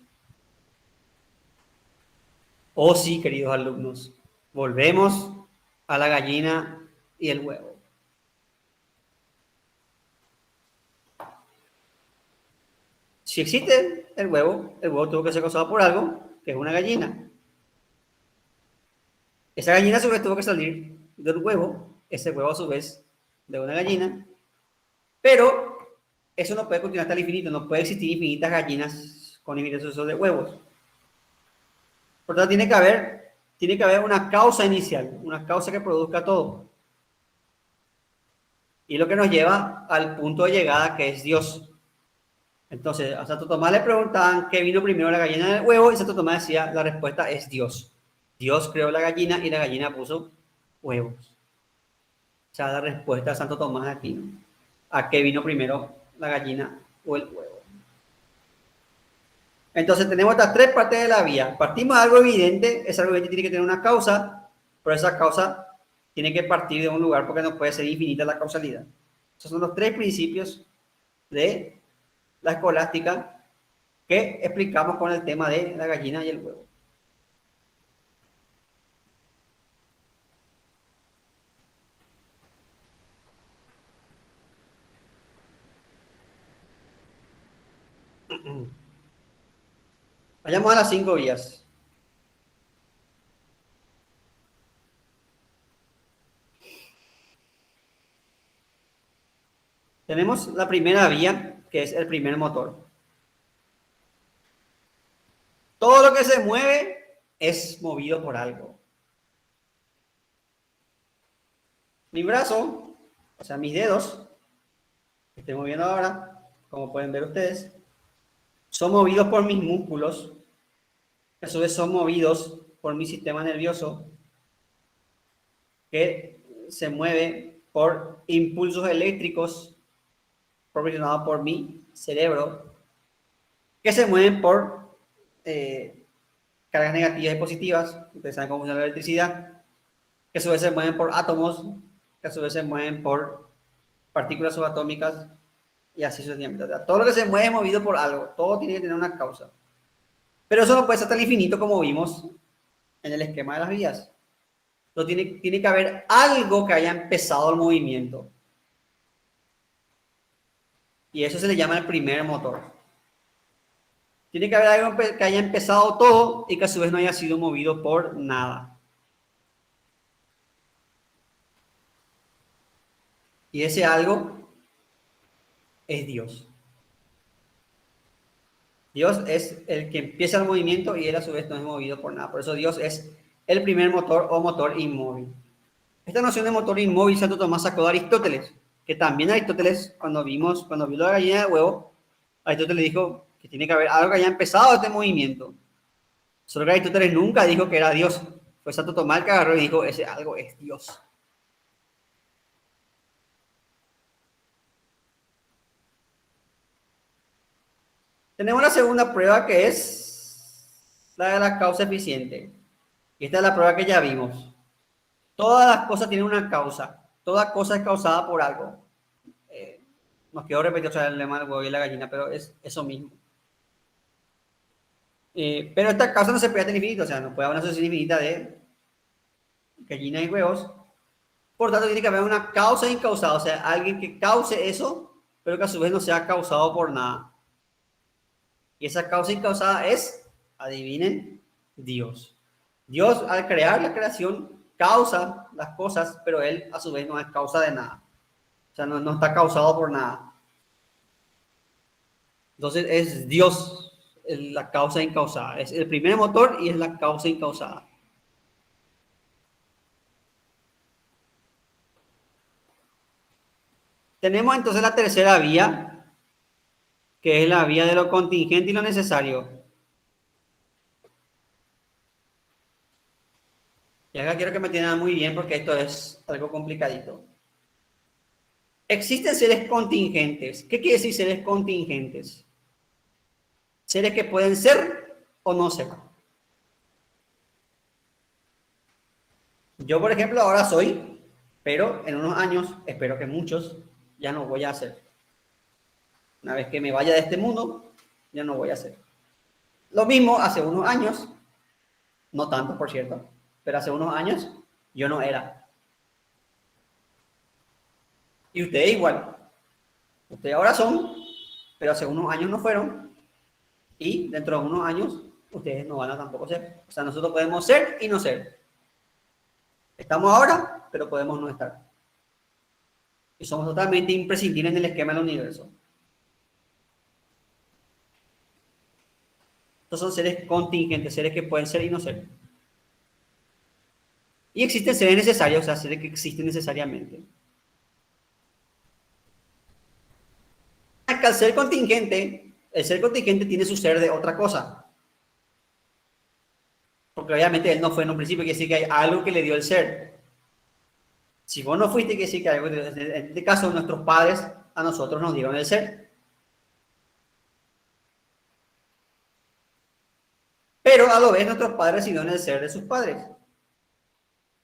Oh sí, queridos alumnos, volvemos a la gallina y el huevo. Si existe el huevo tuvo que ser causado por algo, que es una gallina. Esa gallina a su vez tuvo que salir del huevo, ese huevo a su vez de una gallina, pero eso no puede continuar hasta el infinito, no puede existir infinitas gallinas con infinitos usos de huevos. Por tanto, tiene que haber una causa inicial, una causa que produzca todo. Y lo que nos lleva al punto de llegada que es Dios. Entonces, a Santo Tomás le preguntaban qué vino primero, la gallina o el huevo, y Santo Tomás decía, la respuesta es Dios. Dios creó la gallina y la gallina puso huevos. O sea, la respuesta de Santo Tomás de Aquino. ¿A qué vino primero, la gallina o el huevo? Entonces tenemos estas 3 partes de la vía. Partimos de algo evidente, ese algo evidente tiene que tener una causa, pero esa causa tiene que partir de un lugar porque no puede ser infinita la causalidad. Esos son los tres principios de la escolástica que explicamos con el tema de la gallina y el huevo. Vayamos a las 5 vías. Tenemos la primera vía, que es el primer motor. Todo lo que se mueve es movido por algo. Mi brazo, o sea, mis dedos, que estoy moviendo ahora, como pueden ver ustedes, son movidos por mis músculos, que a su vez son movidos por mi sistema nervioso, que se mueve por impulsos eléctricos proporcionados por mi cerebro, que se mueven por cargas negativas y positivas. Ustedes saben cómo funciona la electricidad, que a su vez se mueven por átomos, que a su vez se mueven por partículas subatómicas y así sucesivamente. O sea, todo lo que se mueve es movido por algo, todo tiene que tener una causa. Pero eso no puede ser hasta el infinito como vimos en el esquema de las vías. Entonces, tiene que haber algo que haya empezado el movimiento. Y eso se le llama el primer motor. Tiene que haber algo que haya empezado todo y que a su vez no haya sido movido por nada. Y ese algo es Dios. Dios es el que empieza el movimiento y él a su vez no es movido por nada. Por eso Dios es el primer motor o motor inmóvil. Esta noción de motor inmóvil Santo Tomás sacó de Aristóteles, que también Aristóteles, cuando vio la gallina de huevo, Aristóteles dijo que tiene que haber algo que haya empezado este movimiento. Solo que Aristóteles nunca dijo que era Dios. Fue Santo Tomás el que agarró y dijo, ese algo es Dios. Tenemos la segunda prueba, que es la de la causa eficiente. Y esta es la prueba que ya vimos. Todas las cosas tienen una causa. Toda cosa es causada por algo. No quiero repetir otra vez el lema del huevo y la gallina, pero es eso mismo. Pero esta causa no se puede hacer infinita, o sea, no puede haber una sucesión infinita de gallinas y huevos. Por tanto, tiene que haber una causa incausada, o sea, alguien que cause eso, pero que a su vez no sea causado por nada. Y esa causa incausada es, adivinen, Dios. Dios, al crear la creación, causa las cosas, pero él a su vez no es causa de nada. O sea, no está causado por nada. Entonces es Dios la causa incausada. Es el primer motor y es la causa incausada. Tenemos entonces la tercera vía, que es la vía de lo contingente y lo necesario. Y acá quiero que me entiendan muy bien porque esto es algo complicadito. Existen seres contingentes. ¿Qué quiere decir seres contingentes? Seres que pueden ser o no ser. Yo, por ejemplo, ahora soy, pero en unos años, espero que muchos, ya no voy a ser. Una vez que me vaya de este mundo, ya no voy a ser. Lo mismo hace unos años, no tanto, por cierto, pero hace unos años yo no era. Y ustedes igual. Ustedes ahora son, pero hace unos años no fueron. Y dentro de unos años, ustedes no van a tampoco ser. O sea, nosotros podemos ser y no ser. Estamos ahora, pero podemos no estar. Y somos totalmente imprescindibles en el esquema del universo. Estos son seres contingentes, seres que pueden ser y no ser. Y existen seres necesarios, o sea, seres que existen necesariamente. Al ser contingente, el ser contingente tiene su ser de otra cosa. Porque obviamente él no fue en un principio, quiere decir que hay algo que le dio el ser. Si vos no fuiste, quiere decir que algo, en este caso nuestros padres a nosotros nos dieron el ser. Pero a lo vez nuestros padres recibieron el ser de sus padres.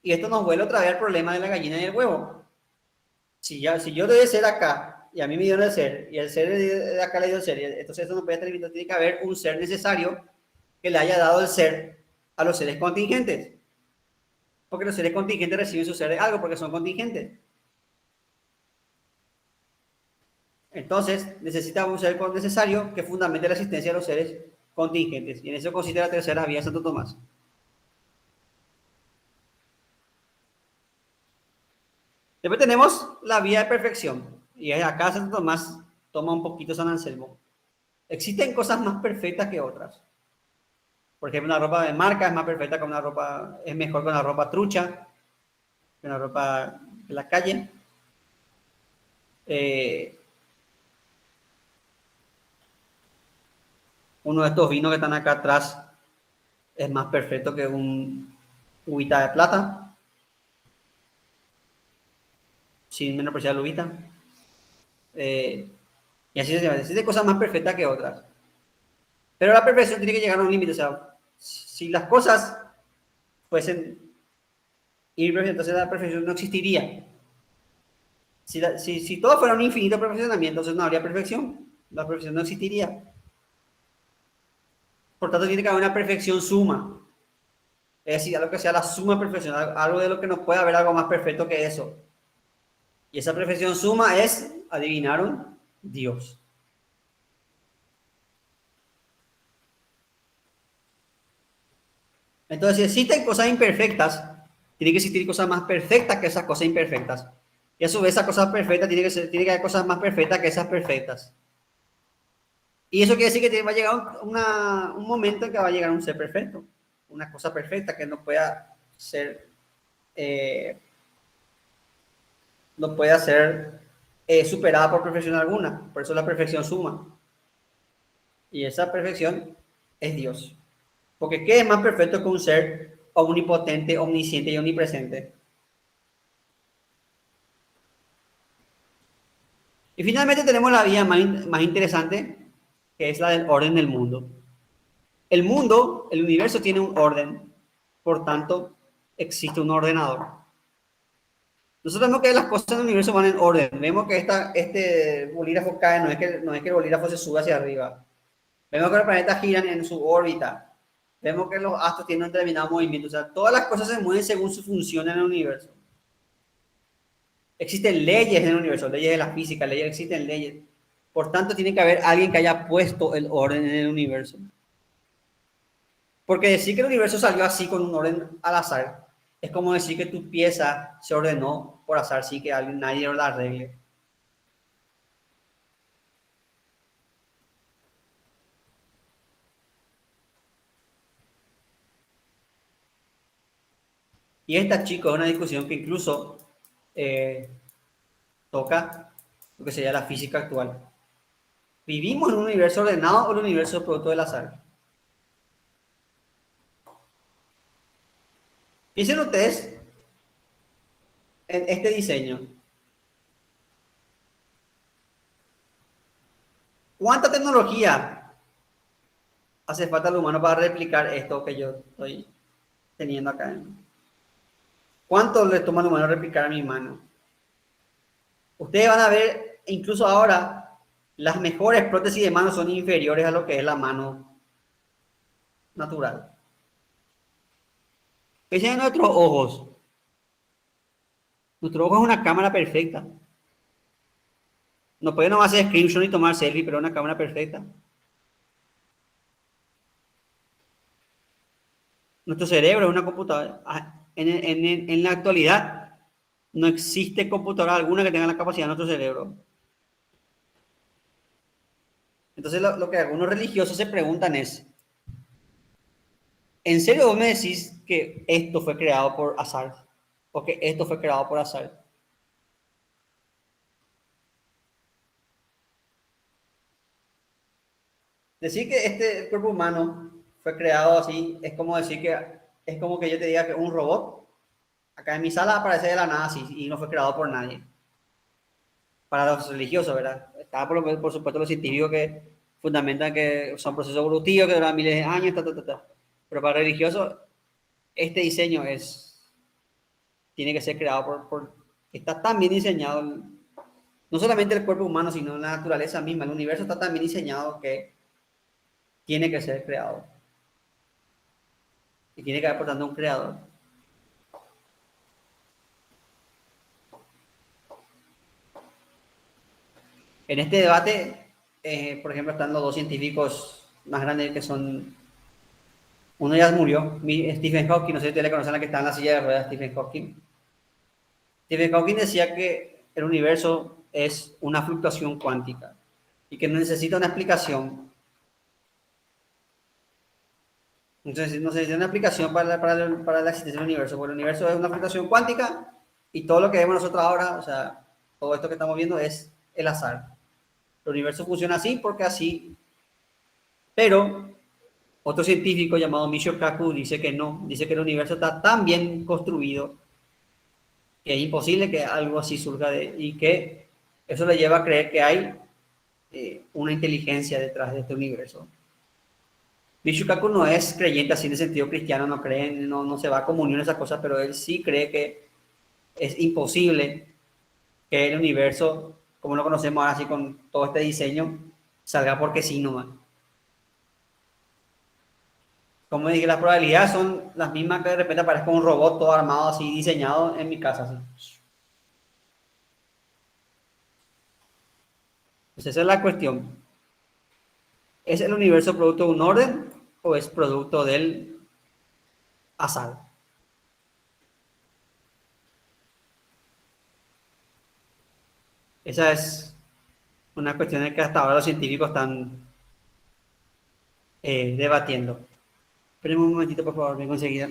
Y esto nos vuelve otra vez al problema de la gallina y el huevo. Si yo doy el ser acá y a mí me dieron el ser y el ser de acá le dio el ser, entonces eso no puede estar limitado. Tiene que haber un ser necesario que le haya dado el ser a los seres contingentes. Porque los seres contingentes reciben su ser de algo porque son contingentes. Entonces, necesita un ser necesario que fundamente la existencia de los seres contingentes. Y en eso consiste la tercera vía de Santo Tomás. Después tenemos la vía de perfección. Y acá Santo Tomás toma un poquito San Anselmo. Existen cosas más perfectas que otras. Por ejemplo, una ropa de marca es más perfecta que una ropa, es mejor que una ropa trucha, que una ropa de la calle. Eh, Uno de estos vinos que están acá atrás es más perfecto que un uvita de plata, sin menospreciar la uvita. Y así se llama. Existen cosas más perfectas que otras. Pero la perfección tiene que llegar a un límite. O sea, si las cosas fuesen imperfectas, entonces la perfección no existiría. Si todo fuera un infinito perfeccionamiento, entonces no habría perfección. La perfección no existiría. Por tanto, tiene que haber una perfección suma. Es decir, algo que sea la suma perfección, algo de lo que no puede haber algo más perfecto que eso. Y esa perfección suma es, adivinaron, Dios. Entonces, si existen cosas imperfectas, tiene que existir cosas más perfectas que esas cosas imperfectas. Y a su vez, esas cosas perfectas tiene que haber cosas más perfectas que esas perfectas. Y eso quiere decir que va a llegar un momento en que va a llegar un ser perfecto, una cosa perfecta que no pueda ser, eh, no pueda ser superada por perfección alguna. Por eso la perfección suma. Y esa perfección es Dios. Porque ¿qué es más perfecto que un ser omnipotente, omnisciente y omnipresente? Y finalmente tenemos la vía más interesante, que es la del orden del mundo. El mundo, el universo tiene un orden, por tanto, existe un ordenador. Nosotros vemos que las cosas en el universo van en orden. Vemos que este bolígrafo cae, no es que el bolígrafo se sube hacia arriba. Vemos que los planetas giran en su órbita. Vemos que los astros tienen un determinado movimiento. O sea, todas las cosas se mueven según su función en el universo. Existen leyes en el universo, leyes de la física, existen leyes. Por tanto, tiene que haber alguien que haya puesto el orden en el universo. Porque decir que el universo salió así con un orden al azar es como decir que tu pieza se ordenó por azar, sí que nadie la arregle. Y esta, chicos, es una discusión que incluso eh, toca lo que sería la física actual. ¿Vivimos en un universo ordenado o el universo producto del azar? Piensen ustedes en este diseño. ¿Cuánta tecnología hace falta al humano para replicar esto que yo estoy teniendo acá? ¿Cuánto le toma al humano replicar a mi mano? Ustedes van a ver, incluso ahora, las mejores prótesis de mano son inferiores a lo que es la mano natural. Piensen en nuestros ojos. Nuestro ojo es una cámara perfecta. No podemos hacer screenshot ni tomar selfie, pero es una cámara perfecta. Nuestro cerebro es una computadora. En la actualidad, no existe computadora alguna que tenga la capacidad de nuestro cerebro. Entonces, lo que algunos religiosos se preguntan es, ¿en serio vos me decís que esto fue creado por azar? ¿O que esto fue creado por azar? Decir que este cuerpo humano fue creado así es como decir que es como que yo te diga que un robot acá en mi sala aparece de la nada así y no fue creado por nadie. Para los religiosos, ¿verdad? Está por supuesto los científicos que fundamentan que son procesos evolutivos que duran miles de años, Pero para religiosos, este diseño tiene que ser creado Está tan bien diseñado, no solamente el cuerpo humano, sino la naturaleza misma, el universo está tan bien diseñado que tiene que ser creado. Y tiene que haber, por tanto, un creador. En este debate, por ejemplo, están los dos científicos más grandes que son, uno ya murió, Stephen Hawking, no sé si ustedes le conocen a la que está en la silla de ruedas, Stephen Hawking. Stephen Hawking decía que el universo es una fluctuación cuántica y que no necesita una explicación. Entonces, no necesita una explicación para la existencia del universo, porque el universo es una fluctuación cuántica y todo lo que vemos nosotros ahora, o sea, todo esto que estamos viendo es el azar. El universo funciona así porque así, pero otro científico llamado Michio Kaku dice que no, dice que el universo está tan bien construido que es imposible que algo así surja y que eso le lleva a creer que hay una inteligencia detrás de este universo. Michio Kaku no es creyente así en el sentido cristiano, no cree, no se va a comunión esas cosas, pero él sí cree que es imposible que el universo, como lo conocemos ahora así con todo este diseño, salga porque sí nomás. Como dije, las probabilidades son las mismas que de repente aparezca un robot todo armado así, diseñado en mi casa. Así. Pues esa es la cuestión. ¿Es el universo producto de un orden o es producto del azar? Esa es una cuestión en que hasta ahora los científicos están debatiendo. Esperen un momentito, por favor, vengo enseguida.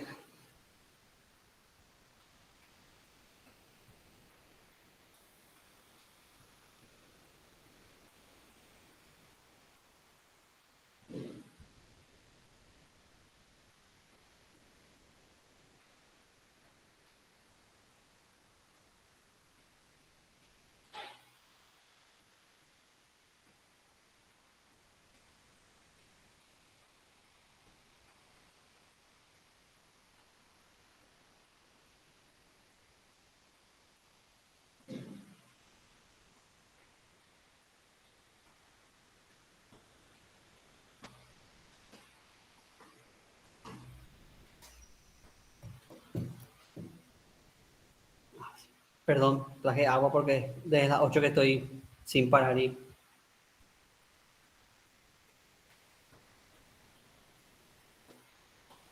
Perdón, traje agua porque desde las 8 que estoy sin parar y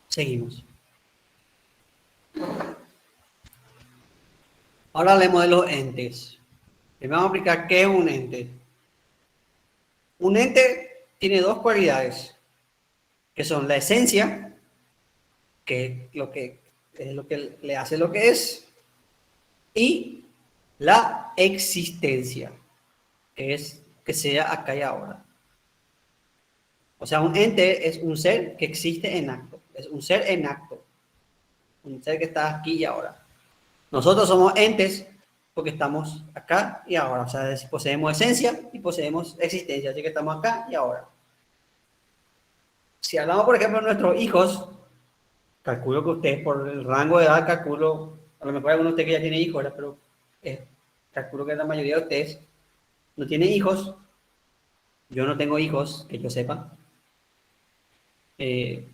seguimos. Ahora hablemos de los entes. Primero vamos a explicar qué es un ente. Un ente tiene dos cualidades, que son la esencia, que es lo que le hace lo que es, y la existencia, que es que sea acá y ahora. O sea, un ente es un ser que existe en acto, es un ser en acto, un ser que está aquí y ahora. Nosotros somos entes porque estamos acá y ahora, o sea, poseemos esencia y poseemos existencia, así que estamos acá y ahora. Si hablamos, por ejemplo, de nuestros hijos, calculo que ustedes, por el rango de edad, calculo, a lo mejor alguno de ustedes que ya tiene hijos, ¿verdad? Pero calculo que la mayoría de ustedes no tienen hijos. Yo no tengo hijos, que yo sepa. Eh,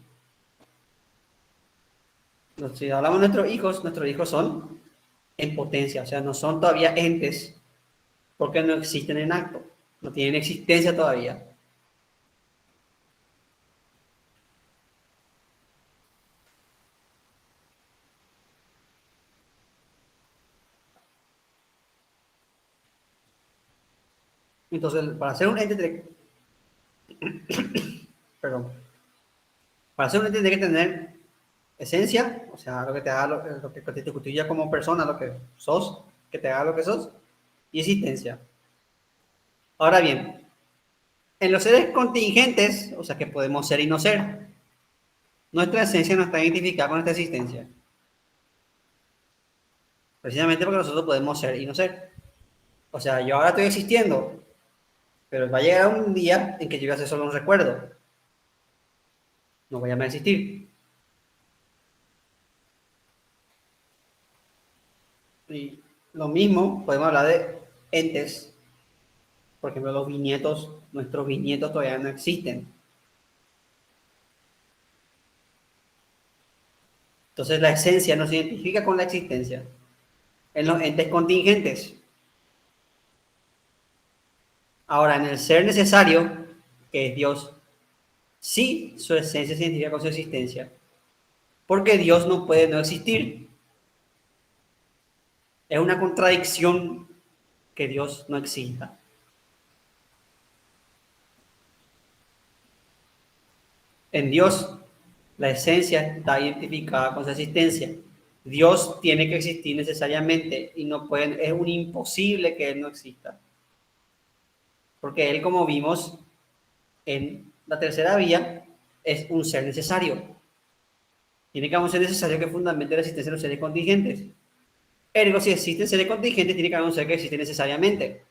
si hablamos de nuestros hijos son en potencia, o sea, no son todavía entes porque no existen en acto, no tienen existencia todavía. Entonces, para ser un ente, perdón, para ser un ente tiene que tener esencia, o sea, lo que te haga, lo que te constituya como persona, lo que sos, que te haga lo que sos, y existencia. Ahora bien, en los seres contingentes, o sea, que podemos ser y no ser, nuestra esencia no está identificada con nuestra existencia. Precisamente porque nosotros podemos ser y no ser. O sea, yo ahora estoy existiendo, pero va a llegar un día en que yo voy a ser solo un recuerdo. No voy a más existir. Y Lo mismo podemos hablar de entes, por ejemplo, los bisnietos, nuestros bisnietos todavía no existen. Entonces la esencia no se identifica con la existencia. En los entes contingentes. Ahora, en el ser necesario, que es Dios, sí su esencia se identifica con su existencia. Porque Dios no puede no existir. Es una contradicción que Dios no exista. En Dios, la esencia está identificada con su existencia. Dios tiene que existir necesariamente y no pueden, es un imposible que Él no exista. Porque Él, como vimos en la tercera vía, es un ser necesario. Tiene que haber un ser necesario que fundamente la existencia de los seres contingentes. Ergo, si existen seres contingentes, tiene que haber un ser que existe necesariamente.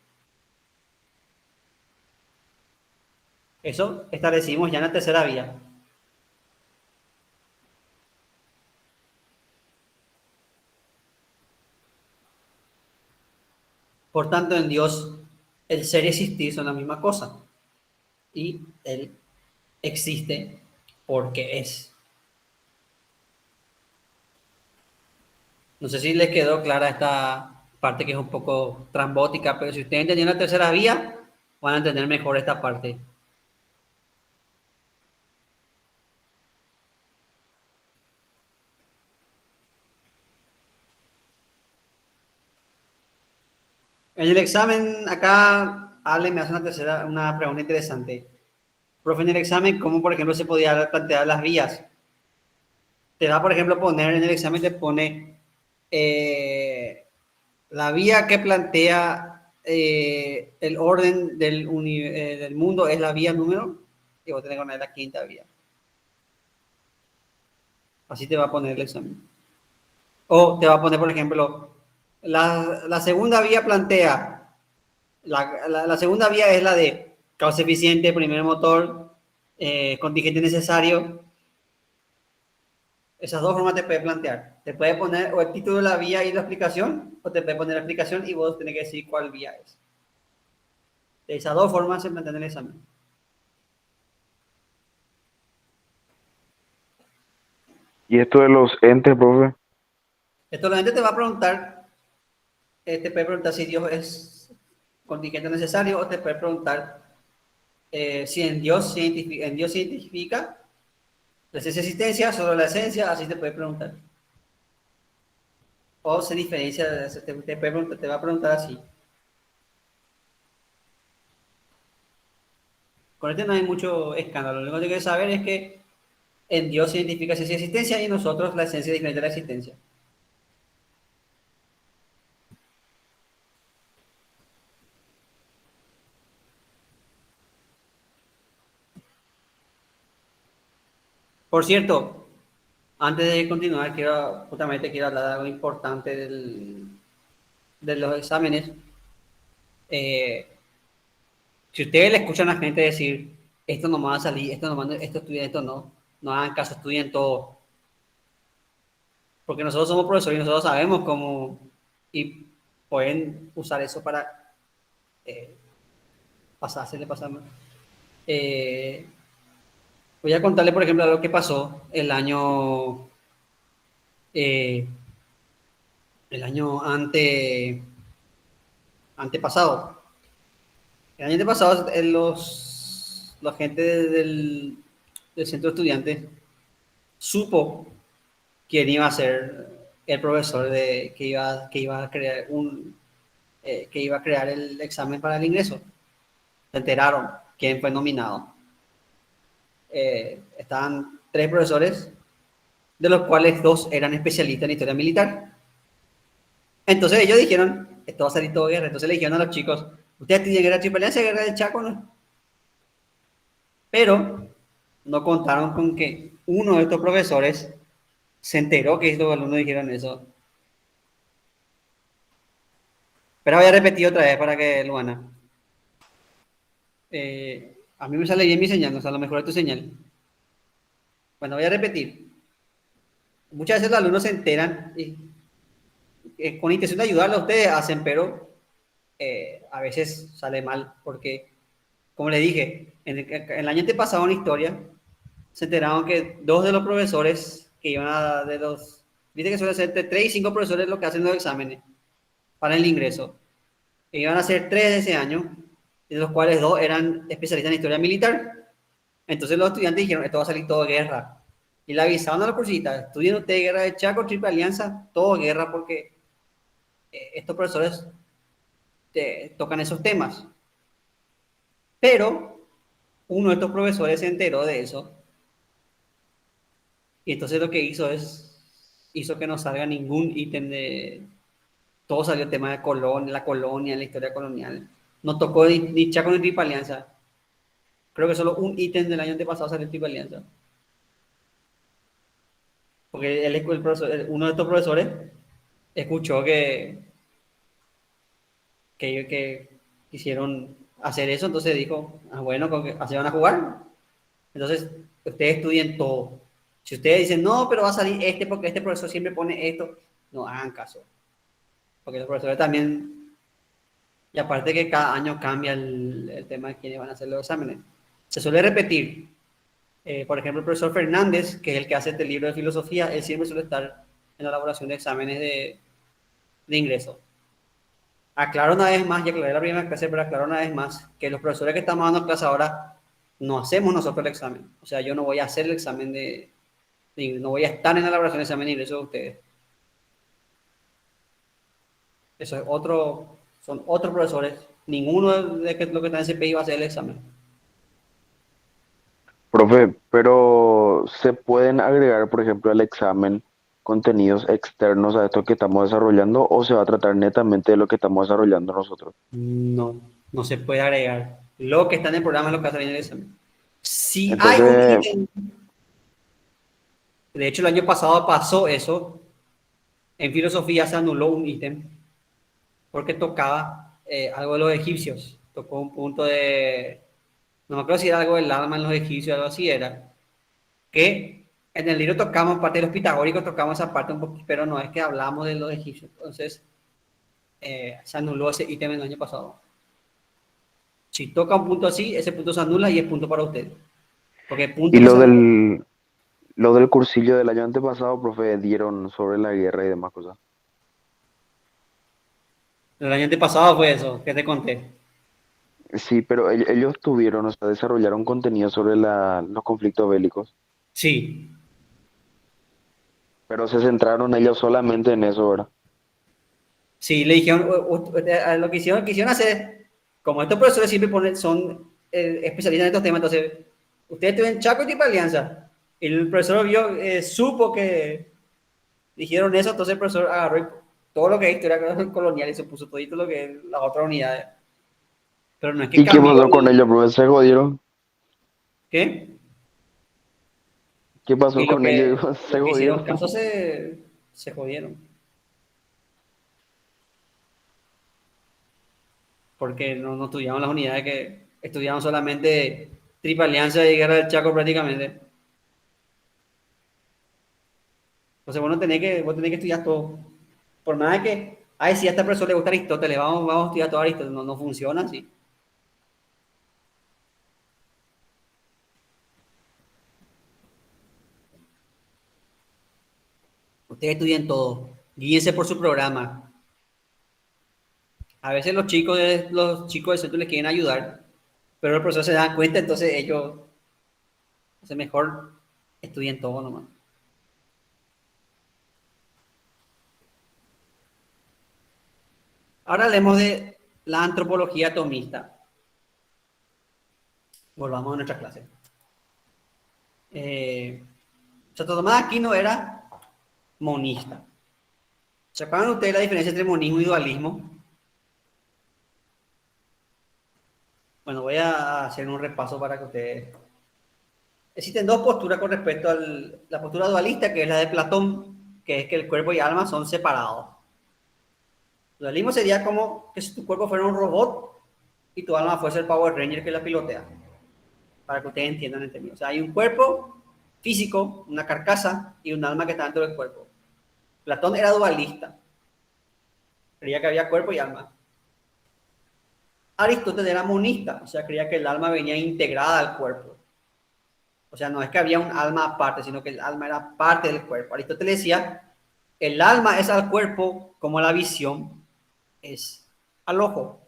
Eso establecimos ya en la tercera vía. Por tanto, en Dios, el ser y existir son la misma cosa. Y Él existe porque es. No sé si les quedó clara esta parte que es un poco trambótica, pero si ustedes entendieron la tercera vía, van a entender mejor esta parte. En el examen, acá Ale me hace una pregunta interesante. Profe, en el examen, ¿cómo por ejemplo se podía plantear las vías? Te va, por ejemplo, poner en el examen, te pone eh, la vía que plantea el orden del mundo es la vía número, y vos tenés que poner la quinta vía. Así te va a poner el examen. O te va a poner, por ejemplo, la segunda vía plantea, la segunda vía es la de causa eficiente, primer motor, contingente necesario. Esas dos formas te puede plantear. Te puede poner o el título de la vía y la explicación, o te puede poner la explicación y vos tenés que decir cuál vía es. De esas dos formas se plantea en el examen. Y esto de los entes, profe, Esto la gente te va a preguntar, te puede preguntar si Dios es contingente necesario, o te puede preguntar si en Dios se identifica la esencia existencia, solo la esencia, así te puede preguntar. O se diferencia, te va a preguntar así. Con este no hay mucho escándalo. Lo único que hay que saber es que en Dios se identifica esencia y existencia y en nosotros la esencia es diferente de la existencia. Por cierto, antes de continuar, justamente quiero hablar de algo importante de los exámenes. Eh, si ustedes le escuchan a la gente decir, esto no me va a salir, esto estudian, esto no, no hagan caso, estudien todo. Porque nosotros somos profesores y nosotros sabemos cómo, y pueden usar eso para eh, pasársele, pasarme. Eh, Voy a contarle, por ejemplo, lo que pasó eh, el año antepasado. El año antepasado, la gente del centro de estudiantes supo quién iba a ser el profesor que iba a crear que iba a crear el examen para el ingreso. Se enteraron quién fue nominado. Estaban tres profesores, de los cuales dos eran especialistas en historia militar. Entonces ellos dijeron, esto va a salir todo guerra. Entonces le dijeron a los chicos, ustedes tienen guerra de Triple guerra del Chaco, ¿no? Pero no contaron con que uno de estos profesores se enteró que estos alumnos dijeron eso. Pero voy a repetir otra vez para que lo Luana. A mí me sale bien mi señal, o sea, a lo mejor es tu señal. Bueno, voy a repetir. Muchas veces los alumnos se enteran y con intención de ayudarle a ustedes hacen, pero a veces sale mal, porque, como les dije, el año antepasado en historia, se enteraron que dos de los profesores que iban a, de los, viste que suele ser entre 3 y 5 profesores los que hacen los exámenes para el ingreso, e iban a ser 3 de ese año, de los cuales 2 eran especialistas en historia militar. Entonces los estudiantes dijeron, esto va a salir todo guerra. Y le avisaban a los cursistas, estudien ustedes guerra de Chaco, Triple Alianza, todo guerra, porque estos profesores tocan esos temas. Pero uno de estos profesores se enteró de eso y entonces lo que hizo que no salga ningún ítem de, todo salió el tema de la colonia, la historia colonial. No tocó ni Chaco ni Triple Alianza. Creo que solo un ítem del año antepasado salió Triple Alianza. Porque uno de estos profesores escuchó que quisieron hacer eso, entonces dijo, bueno, así van a jugar. Entonces, ustedes estudien todo. Si ustedes dicen, no, pero va a salir este porque este profesor siempre pone esto, no hagan caso. Porque los profesores también, y aparte que cada año cambia el tema de quiénes van a hacer los exámenes. Se suele repetir. Por ejemplo, el profesor Fernández, que es el que hace este libro de filosofía, él siempre suele estar en la elaboración de exámenes de ingreso. Aclaro una vez más, ya aclaré la primera clase, pero aclaro una vez más que los profesores que estamos dando clase ahora no hacemos nosotros el examen. O sea, yo no voy a hacer el examen no voy a estar en la elaboración de examen de ingreso de ustedes. Eso es son otros profesores. Ninguno de los que están en CPI va a hacer el examen. Profe, pero ¿se pueden agregar, por ejemplo, al examen contenidos externos a esto que estamos desarrollando o se va a tratar netamente de lo que estamos desarrollando nosotros? No, no se puede agregar. Lo que está en el programa es lo que va a salir en el examen. Si hay un Entonces, ítem, de hecho el año pasado pasó eso, en filosofía se anuló un ítem porque tocaba algo de los egipcios. Tocó un punto de, no me acuerdo si era algo del alma en los egipcios, algo así era, que en el libro tocamos parte de los pitagóricos, tocamos esa parte un poquito, pero no es que hablamos de los egipcios. Entonces, se anuló ese ítem el año pasado. Si toca un punto así, ese punto se anula y es punto para usted. Porque el y punto que se anula lo del cursillo del año antepasado, profe, dieron sobre la guerra y demás cosas. el año antepasado fue eso, que te conté. Sí, pero ellos tuvieron, o sea, desarrollaron contenido sobre los conflictos bélicos, Sí, pero se centraron ellos solamente en eso, ¿verdad? sí, le dijeron, lo quisieron hacer, como estos profesores siempre son especialistas en estos temas, entonces, ustedes tienen Chaco y tipo Alianza. Y el profesor supo que dijeron eso, entonces el profesor agarró todo lo que es historia colonial y se puso todo lo que es las otras unidades. Pero no es que ¿Y qué cambió. pasó con ellos, profe? ¿Se jodieron? ¿Qué? ¿Qué pasó Y lo con que, ellos? ¿Se lo que jodieron? hicieron caso se jodieron. Porque no estudiaban las unidades que estudiaban solamente Triple Alianza y Guerra del Chaco prácticamente. Entonces vos tenés que estudiar todo. Por nada que, ay, si a esta persona le gusta Aristóteles, vamos a estudiar todo Aristóteles. No funciona así. Ustedes estudian todo. Guíense por su programa. A veces los chicos del centro les quieren ayudar, pero el profesor se da cuenta, entonces ellos, mejor estudien todo nomás. Ahora hablemos de la antropología atomista. Volvamos a nuestra clase. Santo Tomás de Aquino era monista. ¿Se acuerdan ustedes la diferencia entre monismo y dualismo? Bueno, voy a hacer un repaso para que ustedes... Existen dos posturas con respecto a la postura dualista, que es la de Platón, que es que el cuerpo y alma son separados. El dualismo sería como que si tu cuerpo fuera un robot y tu alma fuese el Power Ranger que la pilotea. Para que ustedes entiendan el término. O sea, hay un cuerpo físico, una carcasa y un alma que está dentro del cuerpo. Platón era dualista. creía que había cuerpo y alma. Aristóteles era monista, o sea, creía que el alma venía integrada al cuerpo. O sea, no es que había un alma aparte, sino que el alma era parte del cuerpo. Aristóteles decía, el alma es al cuerpo como la visión es al ojo.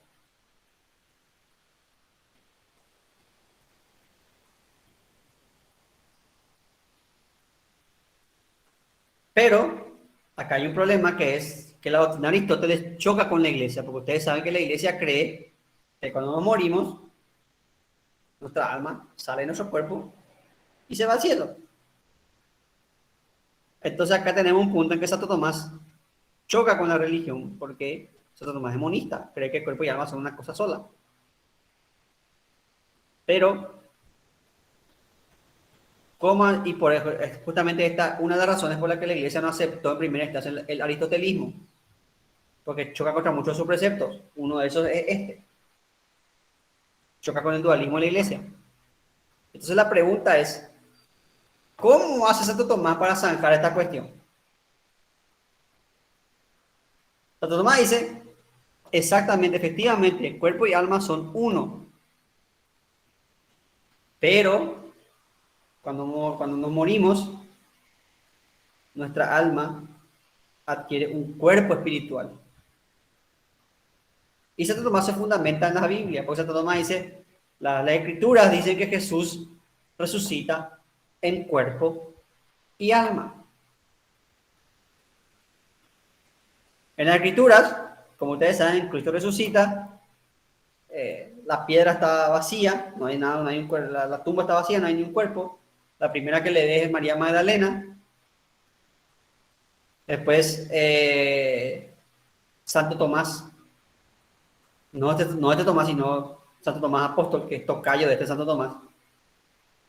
Pero acá hay un problema que es que la doctrina de Aristóteles choca con la iglesia, porque ustedes saben que la iglesia cree que cuando nos morimos, nuestra alma sale de nuestro cuerpo y se va al cielo. Entonces acá tenemos un punto en que Santo Tomás choca con la religión, porque Santo Tomás es monista, cree que el cuerpo y alma son una cosa sola. Pero, ¿cómo? Y por eso, es justamente esta una de las razones por las que la iglesia no aceptó en primera instancia el aristotelismo, porque choca contra muchos de sus preceptos. Uno de esos es este, choca con el dualismo de la iglesia. Entonces la pregunta es, ¿cómo hace Santo Tomás para zanjar esta cuestión? Santo Tomás dice, exactamente, efectivamente, cuerpo y alma son uno, pero cuando nos morimos, nuestra alma adquiere un cuerpo espiritual. Y Santo Tomás se fundamenta en la Biblia, porque Santo Tomás dice, las escrituras dicen que Jesús resucita en cuerpo y alma. En las escrituras, como ustedes saben, Cristo resucita, la piedra está vacía, no hay nada, no hay la tumba está vacía, no hay ni un cuerpo. La primera que le dé es María Magdalena. Después, Santo Tomás, no este Tomás, sino Santo Tomás Apóstol, que es tocayo de este Santo Tomás.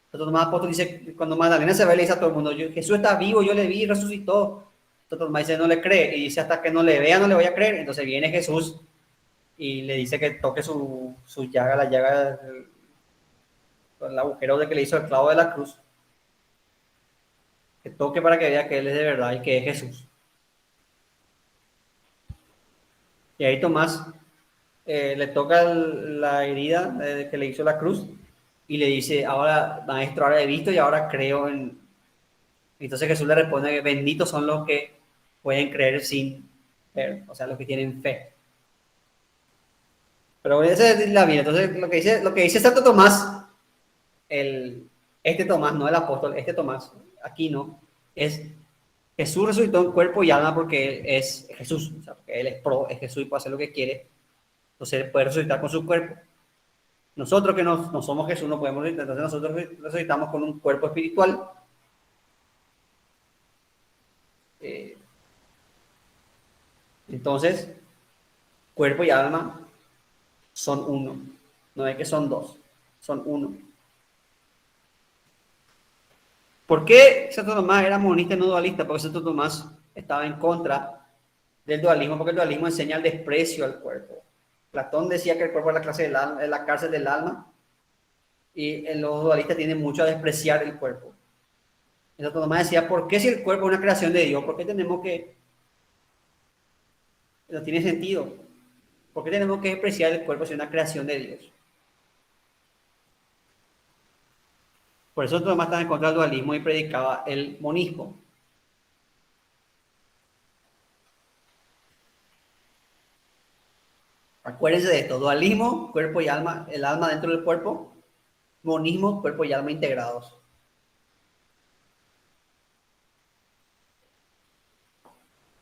Santo Tomás Apóstol dice, cuando Magdalena se ve, le dice a todo el mundo, Jesús está vivo, yo le vi, resucitó. Santo Tomás dice, no le cree, y dice, hasta que no le vea, no le voy a creer. Entonces viene Jesús y le dice que toque su llaga, la llaga, el agujero de que le hizo el clavo de la cruz. Que toque para que vea que Él es de verdad y que es Jesús. Y ahí Tomás le toca la herida que le hizo la cruz y le dice, ahora, maestro, ahora he visto y ahora creo en... Entonces Jesús le responde que benditos son los que pueden creer sin ver, o sea, los que tienen fe. Pero esa es la vida. Entonces, lo que dice Santo Tomás, este Tomás, no el apóstol, este Tomás, aquí no, es Jesús resucitó en cuerpo y alma porque Él es Jesús, o sea, porque Él es Jesús y puede hacer lo que quiere. Entonces Él puede resucitar con su cuerpo. Nosotros que no somos Jesús no podemos resucitar, entonces nosotros resucitamos con un cuerpo espiritual. Eh, entonces, cuerpo y alma son uno. No es que son dos, son uno. ¿Por qué Santo Tomás era monista y no dualista? Porque Santo Tomás estaba en contra del dualismo, porque el dualismo enseña el desprecio al cuerpo. Platón decía que el cuerpo es la cárcel del alma, y los dualistas tienen mucho a despreciar el cuerpo. Y Santo Tomás decía, ¿por qué si el cuerpo es una creación de Dios? ¿Por qué tenemos que... No tiene sentido. ¿Por qué tenemos que despreciar el cuerpo si es una creación de Dios? Por eso Santo Tomás estaba en contra del dualismo y predicaba el monismo. Acuérdense de esto, dualismo, cuerpo y alma, el alma dentro del cuerpo, monismo, cuerpo y alma integrados.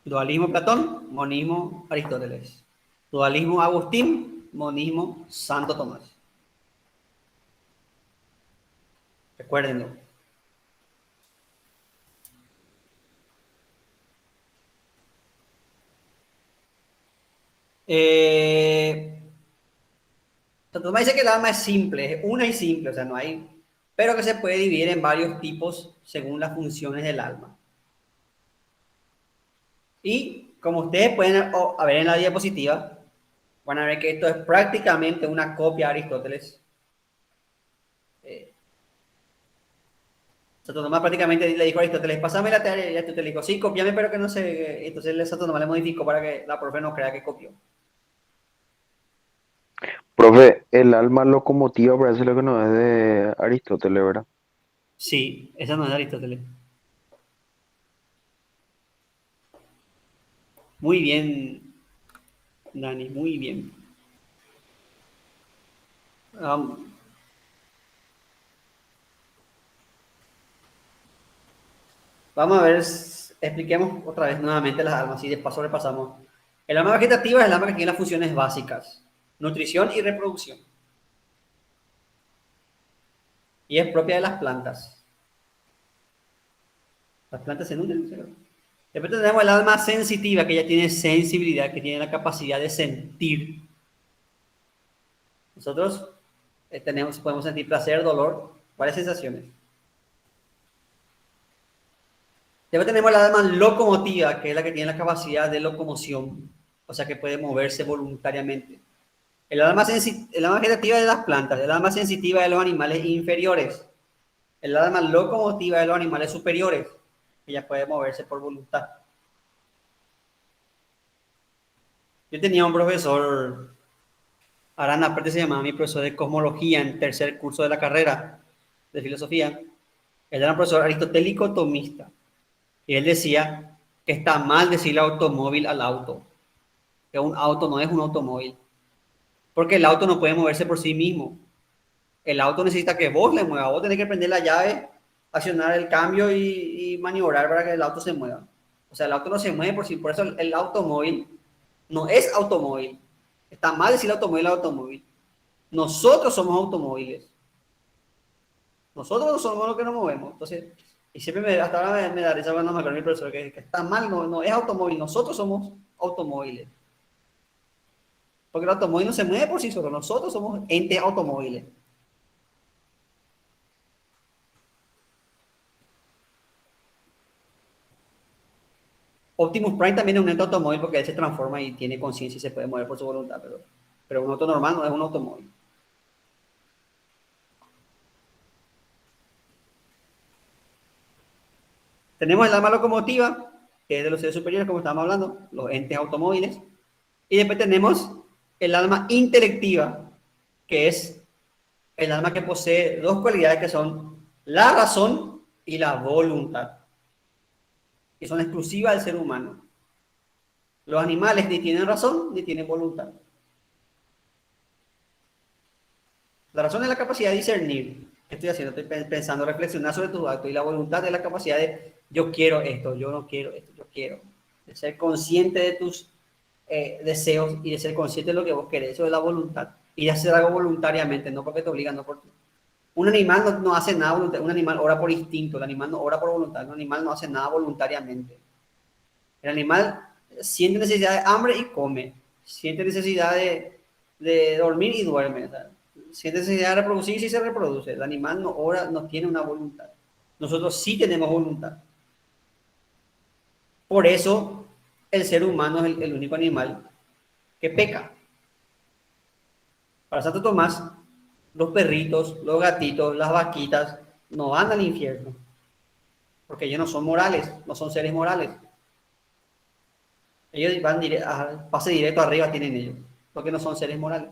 Dualismo Platón, monismo Aristóteles. Dualismo Agustín, monismo Santo Tomás. Recuérdenlo. Santo Tomás dice que el alma es simple, es una y simple, o sea, no hay, pero que se puede dividir en varios tipos según las funciones del alma. Y como ustedes pueden ver en la diapositiva, van a ver que esto es prácticamente una copia de Aristóteles. Santo Tomás prácticamente le dijo a Aristóteles, pásame la tarea, y Aristóteles dijo, sí, copiame, pero que no sé. Entonces Santo Tomás le modificó para que la profe no crea que copió. Profe, el alma locomotiva parece lo que no es de Aristóteles, ¿verdad? Sí, esa no es de Aristóteles. Muy bien, Dani, muy bien. Um, Vamos a ver, expliquemos otra vez nuevamente las almas y de paso repasamos. El alma vegetativa es el alma que tiene las funciones básicas, nutrición y reproducción, y es propia de las plantas. Las plantas se nutren. Después tenemos el alma sensitiva, que ya tiene sensibilidad, que tiene la capacidad de sentir. Nosotros podemos sentir placer, dolor, varias sensaciones. Después tenemos el alma locomotiva, que es la que tiene la capacidad de locomoción, o sea que puede moverse voluntariamente. El alma vegetativa de las plantas, el alma sensitiva de los animales inferiores, el alma locomotiva de los animales superiores, que ya puede moverse por voluntad. Yo tenía un profesor, Arana, aparte se llamaba mi profesor de cosmología en tercer curso de la carrera de filosofía. Él era un profesor aristotélico tomista. Y él decía que está mal decirle automóvil al auto, que un auto no es un automóvil, porque el auto no puede moverse por sí mismo. El auto necesita que vos le muevas, vos tenés que prender la llave, accionar el cambio y maniobrar para que el auto se mueva. O sea, el auto no se mueve por sí, por eso el automóvil no es automóvil. Está mal decir automóvil al automóvil. Nosotros somos automóviles. Nosotros no somos los que nos movemos. Entonces, y siempre hasta ahora me da risa cuando me acuerdo mi profesor que está mal, no es automóvil, nosotros somos automóviles. Porque el automóvil no se mueve por sí solo, nosotros somos entes automóviles. Optimus Prime también es un ente automóvil porque él se transforma y tiene conciencia y se puede mover por su voluntad, pero un auto normal no es un automóvil. Tenemos el alma locomotiva, que es de los seres superiores, como estábamos hablando, los entes automóviles. Y después tenemos el alma intelectiva, que es el alma que posee dos cualidades que son la razón y la voluntad, que son exclusivas del ser humano. Los animales ni tienen razón ni tienen voluntad. La razón es la capacidad de discernir. ¿Qué estoy haciendo? Estoy pensando, reflexionar sobre tus actos. Y la voluntad es la capacidad de yo quiero esto, yo no quiero esto, yo quiero. De ser consciente de tus deseos y de ser consciente de lo que vos querés. Eso es la voluntad. Y de hacer algo voluntariamente, no porque te obligan, no porque... Un animal no hace nada voluntariamente. Un animal ora por instinto, el animal no ora por voluntad. Un animal no hace nada voluntariamente. El animal siente necesidad de hambre y come. Siente necesidad de dormir y duerme. ¿Sabes? Siente necesidad de reproducirse y se reproduce. El animal no ora, no tiene una voluntad. Nosotros sí tenemos voluntad. Por eso el ser humano es el único animal que peca. Para Santo Tomás, los perritos, los gatitos, las vaquitas no van al infierno. Porque ellos no son morales, no son seres morales. Ellos van pase directo arriba tienen ellos, porque no son seres morales.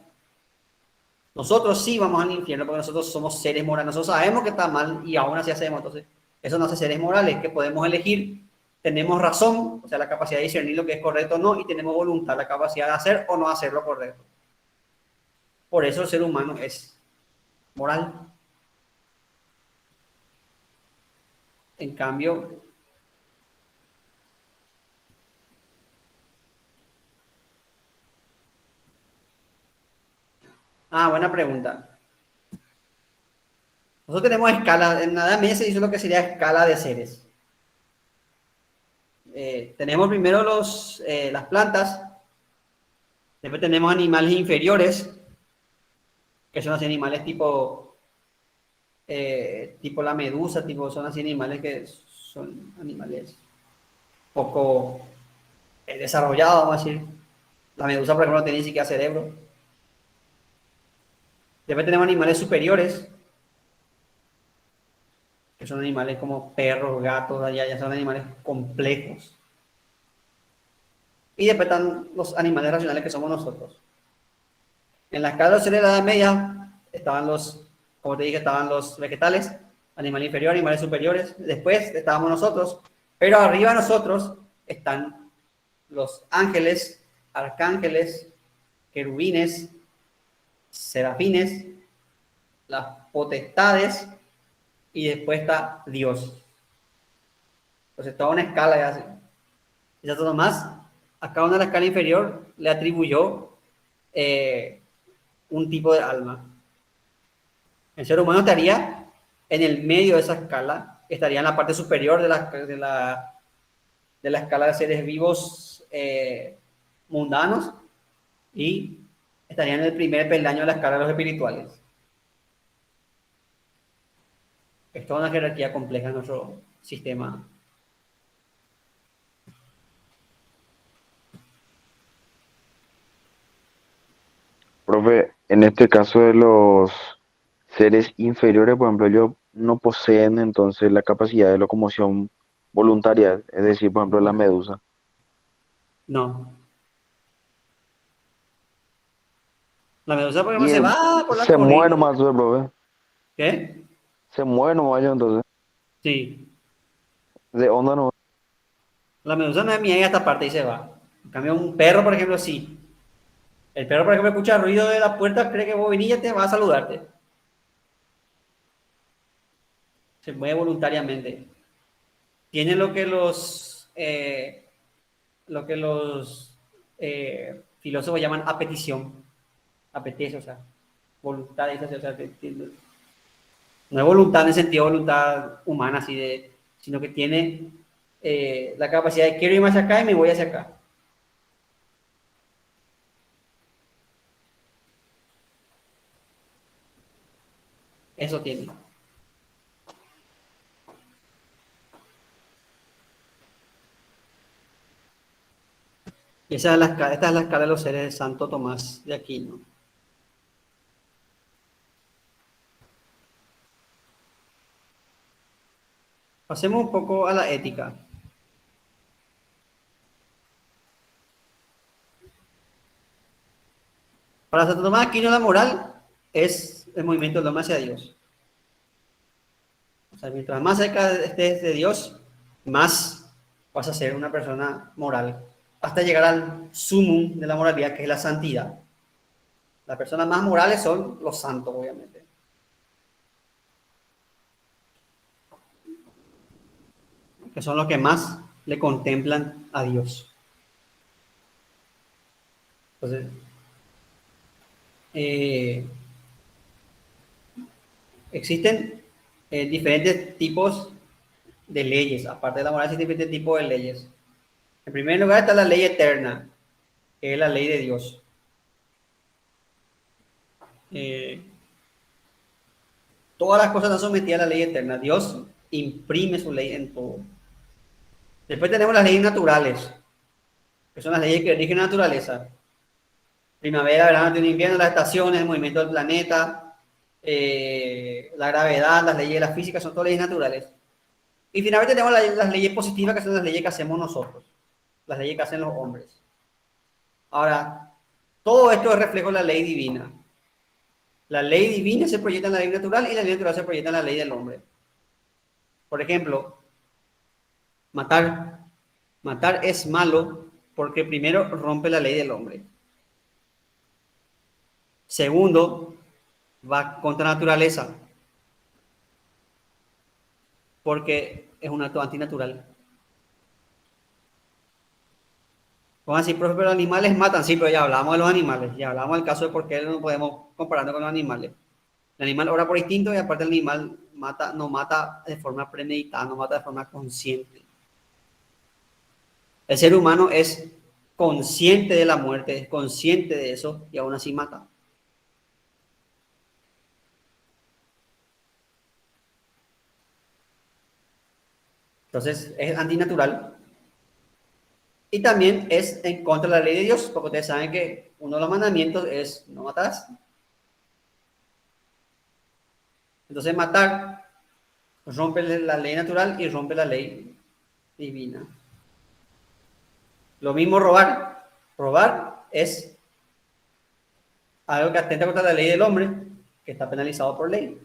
Nosotros sí vamos al infierno porque nosotros somos seres morales. Nosotros sabemos que está mal y aún así hacemos. Entonces, eso nos hace seres morales, que podemos elegir. Tenemos razón, o sea, la capacidad de discernir lo que es correcto o no, y tenemos voluntad, la capacidad de hacer o no hacer lo correcto. Por eso el ser humano es moral. En cambio, buena pregunta. Nosotros tenemos escala, en la Edad Media se hizo lo que sería escala de seres. Tenemos primero las plantas, después tenemos animales inferiores, que son así animales tipo la medusa, son así animales que son animales poco desarrollados, vamos a decir. La medusa, por ejemplo, no tiene ni siquiera cerebro. Después tenemos animales superiores, que son animales como perros, gatos, allá ya son animales complejos. Y después están los animales racionales que somos nosotros. En la escala de los seres de la Edad Media estaban los, como te dije, estaban los vegetales, animales inferiores, animales superiores. Después estábamos nosotros, pero arriba de nosotros están los ángeles, arcángeles, querubines, serafines, las potestades y después está Dios. Entonces toda una escala ya así. Y Santo Tomás, a cada una de la escala inferior le atribuyó un tipo de alma. El ser humano estaría en el medio de esa escala, estaría en la parte superior de la escala de seres vivos mundanos y estaría en el primer peldaño de la escala de los espirituales. Es toda una jerarquía compleja en nuestro sistema. Profe, en este caso de los seres inferiores, por ejemplo, ellos no poseen entonces la capacidad de locomoción voluntaria, es decir, por ejemplo, la medusa. No. La medusa, por ejemplo, Y se va por la se mueve corriente. nomás, profe. ¿Qué? Se mueve nomás ellos entonces. Sí. De onda no. La medusa no es mía y esta parte y se va. En cambio, un perro, por ejemplo, sí. El perro, por ejemplo, escucha el ruido de la puerta, cree que vos venís y ya te va a saludarte. Se mueve voluntariamente. Tiene lo que los filósofos llaman apetición. Apetece, o sea, voluntad, o sea, no es voluntad en el sentido de voluntad humana, así de, sino que tiene la capacidad de quiero ir más acá y me voy hacia acá. Eso tiene. Y esta es la escala de los seres de Santo Tomás de Aquino. Pasemos un poco a la ética. Para Santo Tomás de Aquino la moral es el movimiento del hombre hacia Dios. O sea, mientras más cerca estés de Dios, más vas a ser una persona moral, hasta llegar al sumum de la moralidad, que es la santidad. Las personas más morales son los santos, obviamente. Que son los que más le contemplan a Dios. Entonces, eh, existen diferentes tipos de leyes. Aparte de la moral, existen diferentes tipos de leyes. En primer lugar está la ley eterna, que es la ley de Dios. Eh, Todas las cosas están sometidas a la ley eterna. Dios imprime su ley en todo. Después tenemos las leyes naturales, que son las leyes que rigen la naturaleza. Primavera, verano, otoño, invierno, las estaciones, el movimiento del planeta, la gravedad, las leyes de la física, son todas leyes naturales. Y finalmente tenemos las leyes positivas, que son las leyes que hacemos nosotros, las leyes que hacen los hombres. Ahora, todo esto es reflejo de la ley divina. La ley divina se proyecta en la ley natural y la ley natural se proyecta en la ley del hombre. Por ejemplo, matar. Matar es malo porque primero rompe la ley del hombre. Segundo, va contra la naturaleza porque es un acto antinatural. Vamos a decir, profe, pero los animales matan. Sí, pero ya hablamos de los animales. Ya hablamos del caso de por qué no podemos compararnos con los animales. El animal obra por instinto y aparte el animal mata, no mata de forma premeditada, no mata de forma consciente. El ser humano es consciente de la muerte, es consciente de eso y aún así mata. Entonces es antinatural y también es en contra de la ley de Dios, porque ustedes saben que uno de los mandamientos es no matarás. Entonces matar, rompe la ley natural y rompe la ley divina. Lo mismo robar. Robar es algo que atenta contra la ley del hombre, que está penalizado por ley.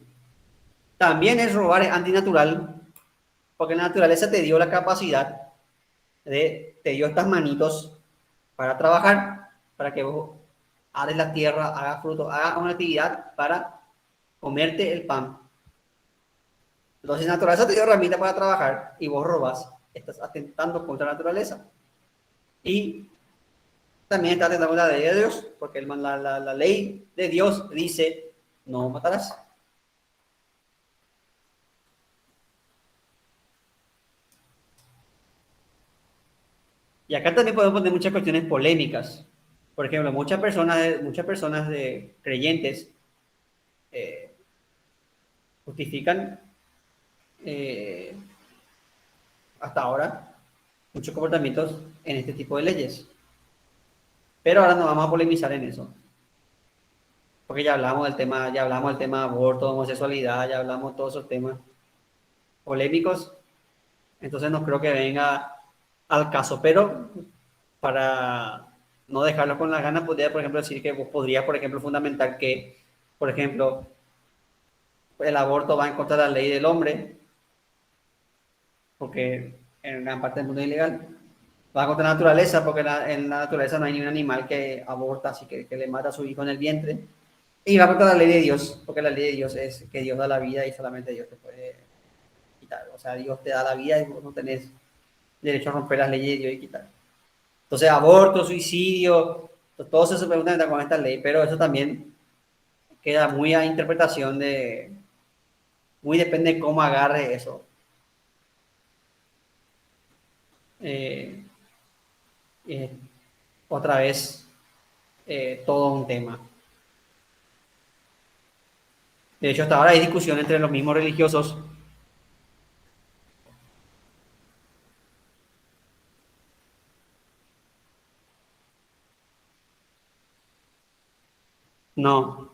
También es robar, es antinatural, porque la naturaleza te dio la capacidad te dio estas manitos para trabajar, para que vos hagas la tierra, hagas fruto, hagas una actividad para comerte el pan. Entonces, la naturaleza te dio herramienta para trabajar y vos robás. Estás atentando contra la naturaleza. Y también estás atentando contra la ley de Dios, porque la ley de Dios dice, no matarás. Y acá también podemos poner muchas cuestiones polémicas. Por ejemplo, muchas personas de creyentes eh, justifican eh, hasta ahora muchos comportamientos en este tipo de leyes. Pero ahora no vamos a polemizar en eso. Porque ya hablamos del tema aborto, homosexualidad, ya hablamos de todos esos temas polémicos. Entonces no creo que venga al caso. Pero para no dejarlo con las ganas, podría, por ejemplo, decir que vos podrías, por ejemplo, fundamentar que, por ejemplo, el aborto va en contra de la ley del hombre, porque en gran parte del mundo es ilegal. Va contra la naturaleza, porque en la naturaleza no hay ningún animal que aborta, así que le mata a su hijo en el vientre. Y va contra la ley de Dios, porque la ley de Dios es que Dios da la vida y solamente Dios te puede quitar. O sea, Dios te da la vida y vos no tenés derecho a romper las leyes de Dios y quitar. Entonces, aborto, suicidio, todo eso se pregunta con esta ley, pero eso también queda muy a interpretación muy depende de cómo agarre eso. Eh, eh, otra vez, todo un tema. De hecho, hasta ahora hay discusión entre los mismos religiosos. No.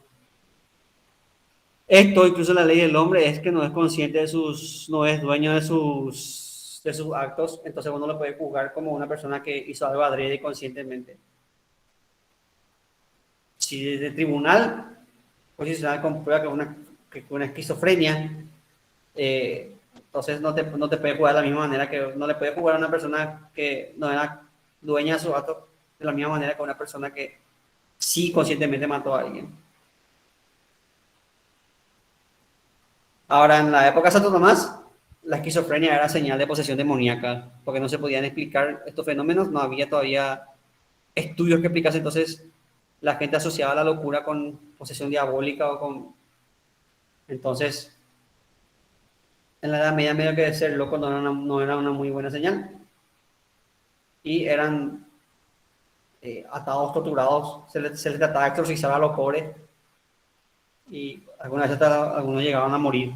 Esto, incluso la ley del hombre, es que no es consciente no es dueño de sus actos, entonces uno lo puede juzgar como una persona que hizo algo adrede y conscientemente. Si desde el tribunal posicional comprueba que una esquizofrenia, entonces no te puede jugar de la misma manera que no le puede jugar a una persona que no era dueña de su acto de la misma manera que una persona que sí conscientemente mató a alguien. Ahora, en la época de Santo Tomás, la esquizofrenia era señal de posesión demoníaca, porque no se podían explicar estos fenómenos, no había todavía estudios que explicasen, entonces la gente asociaba la locura con posesión diabólica o con... Entonces, en la Edad Media, medio que ser loco no era una muy buena señal. Y eran atados, torturados, se les trataba de exorcizar a los pobres y algunas veces algunos llegaban a morir.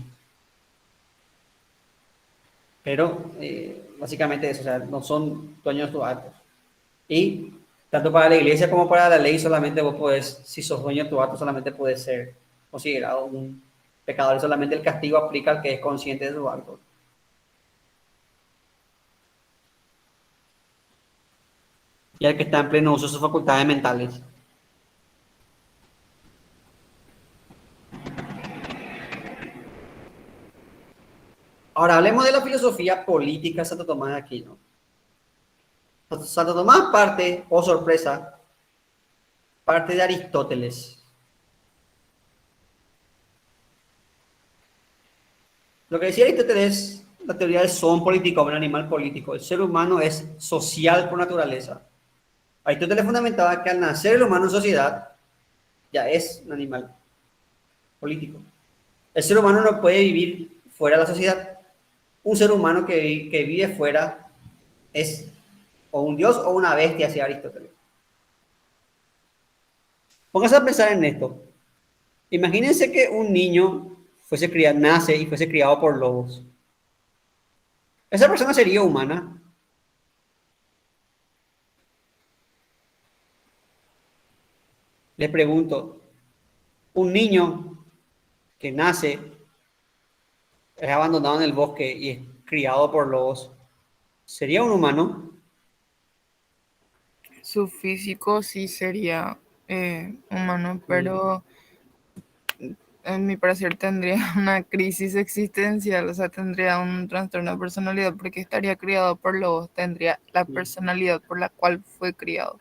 Pero básicamente eso, o sea, no son dueños de tus actos. Y tanto para la iglesia como para la ley, solamente vos podés, si sos dueño de tu acto, solamente puedes ser considerado un pecador y solamente el castigo aplica al que es consciente de su acto. Y al que está en pleno uso de sus facultades mentales. Ahora hablemos de la filosofía política de Santo Tomás de Aquino. Santo Tomás parte, oh sorpresa, parte de Aristóteles. Lo que decía Aristóteles, la teoría del son político, un animal político. El ser humano es social por naturaleza. Aristóteles fundamentaba que al nacer el humano en sociedad, ya es un animal político. El ser humano no puede vivir fuera de la sociedad. Un ser humano que vive fuera es o un dios o una bestia, decía Aristóteles. Póngase a pensar en esto. Imagínense que un niño nace y fuese criado por lobos. ¿Esa persona sería humana? Le pregunto, un niño que nace es abandonado en el bosque y es criado por lobos, ¿sería un humano? Su físico sí sería humano, Mm. pero en mi parecer tendría una crisis existencial, o sea, tendría un trastorno de personalidad porque estaría criado por lobos, tendría la Mm. personalidad por la cual fue criado.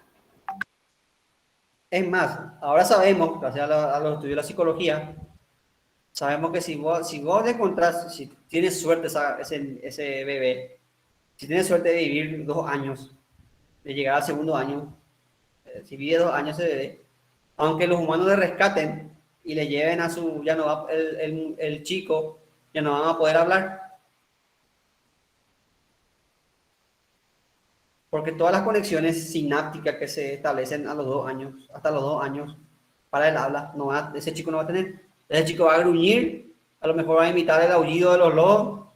Es más, ahora sabemos, gracias a los estudios de la psicología, sabemos que si vos le encontrás, si tienes suerte ese bebé, si tienes suerte de vivir 2 años, de llegar al segundo año, si vive 2 años ese bebé, aunque los humanos le rescaten y le lleven a su, ya no va, el chico, ya no van a poder hablar, porque todas las conexiones sinápticas que se establecen a los 2 años, hasta los 2 años, para el habla, ese chico no va a tener. Ese chico va a gruñir, a lo mejor va a imitar el aullido de los lobos,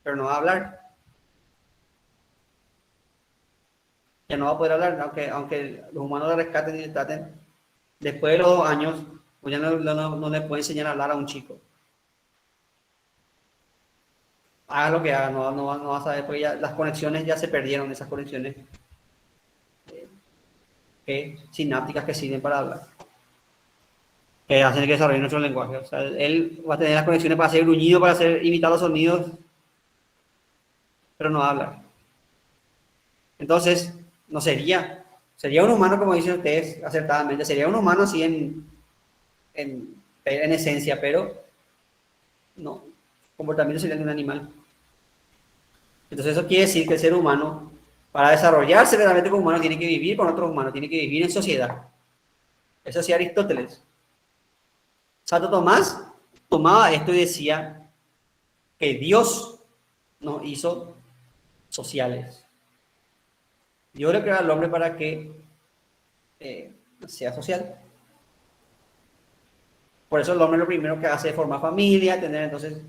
pero no va a hablar. Ya no va a poder hablar, aunque los humanos le rescaten y le traten. Después de los 2 años, pues ya no le puede enseñar a hablar a un chico. Haga lo que haga, no va a saber, porque ya, las conexiones ya se perdieron, esas conexiones sinápticas que sirven para hablar, que hacen que desarrolle nuestro lenguaje. O sea, él va a tener las conexiones para hacer gruñido, para hacer imitar los sonidos, pero no va a hablar. Entonces, no sería un humano, como dicen ustedes acertadamente, sería un humano así en esencia, pero no, comportamiento sería de un animal. Entonces eso quiere decir que el ser humano, para desarrollarse realmente como humano, tiene que vivir con otros humanos, tiene que vivir en sociedad. Eso hacía Aristóteles. Santo Tomás tomaba esto y decía que Dios nos hizo sociales. Dios le creó al hombre para que sea social. Por eso el hombre lo primero que hace es formar familia, tener entonces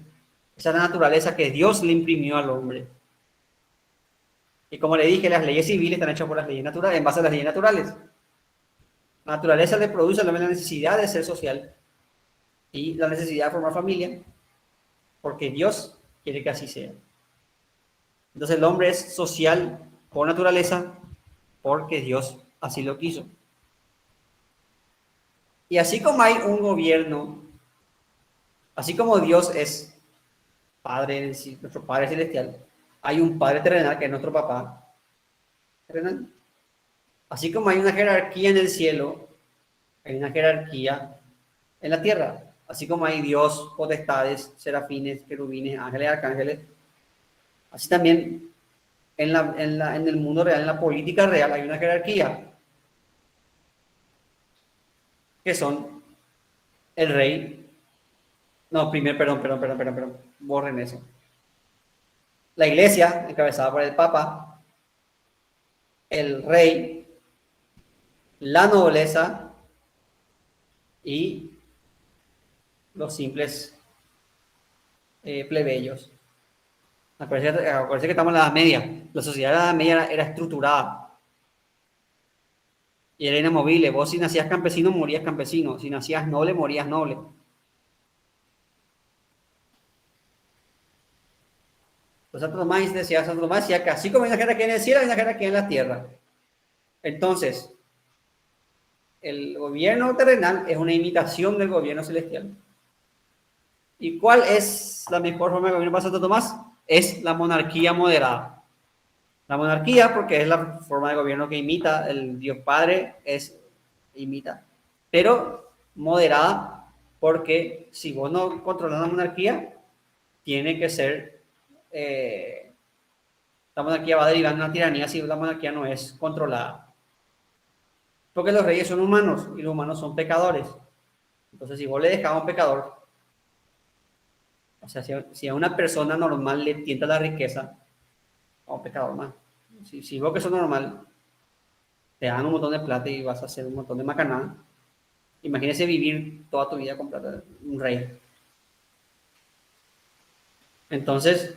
esa naturaleza que Dios le imprimió al hombre. Y como le dije, las leyes civiles están hechas por las leyes naturales, en base a las leyes naturales. La naturaleza le produce la necesidad de ser social y la necesidad de formar familia, porque Dios quiere que así sea. Entonces el hombre es social por naturaleza, porque Dios así lo quiso. Y así como hay un gobierno, así como Dios es Padre, nuestro Padre Celestial, hay un Padre terrenal que es nuestro Papá terrenal. Así como hay una jerarquía en el cielo, hay una jerarquía en la tierra. Así como hay Dios, potestades, serafines, querubines, ángeles, arcángeles, así también en el mundo real, en la política real, hay una jerarquía, que son el rey. No, perdón, borren eso. La iglesia, encabezada por el Papa, el rey, la nobleza y los simples plebeyos. Acuérdense que estamos en la Edad Media. La sociedad de la Edad Media era estructurada y era inamovible. Vos si nacías campesino, morías campesino. Si nacías noble, morías noble. Santo Tomás decía que así como hay una jerarquía en el cielo, hay una jerarquía en la tierra. Entonces, el gobierno terrenal es una imitación del gobierno celestial. ¿Y cuál es la mejor forma de gobierno para Santo Tomás? Es la monarquía moderada. La monarquía, porque es la forma de gobierno que imita el Dios Padre, imita, pero moderada, porque si vos no controlas la monarquía, tiene que ser, la monarquía va a derivar en una tiranía si la monarquía no es controlada. Porque los reyes son humanos y los humanos son pecadores. Entonces, si vos le dejás a un pecador, o sea, si a una persona normal le tienta la riqueza, a un pecador más. Si vos que sos normal, te dan un montón de plata y vas a hacer un montón de macanada. Imagínese vivir toda tu vida con plata de un rey. Entonces,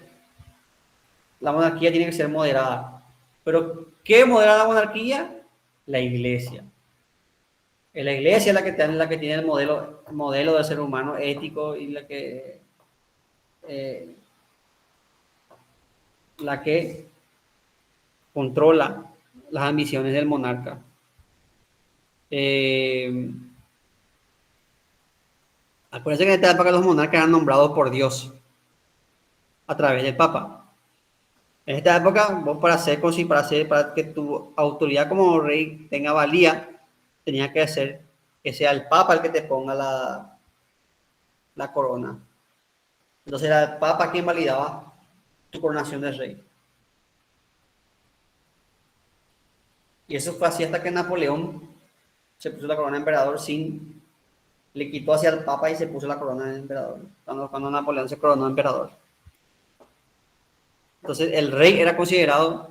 la monarquía tiene que ser moderada. Pero, ¿qué modera la monarquía? La iglesia. Es la iglesia la que tiene el modelo de ser humano ético y la que la que controla las ambiciones del monarca. Acuérdense que en esta época los monarcas eran nombrados por Dios a través del Papa. En esta época, vos para que tu autoridad como rey tenga valía, tenía que hacer que sea el Papa el que te ponga la corona. Entonces era el Papa quien validaba tu coronación de rey. Y eso fue así hasta que Napoleón se puso la corona de emperador le quitó hacia el Papa y se puso la corona de emperador, cuando Napoleón se coronó emperador. Entonces el rey era considerado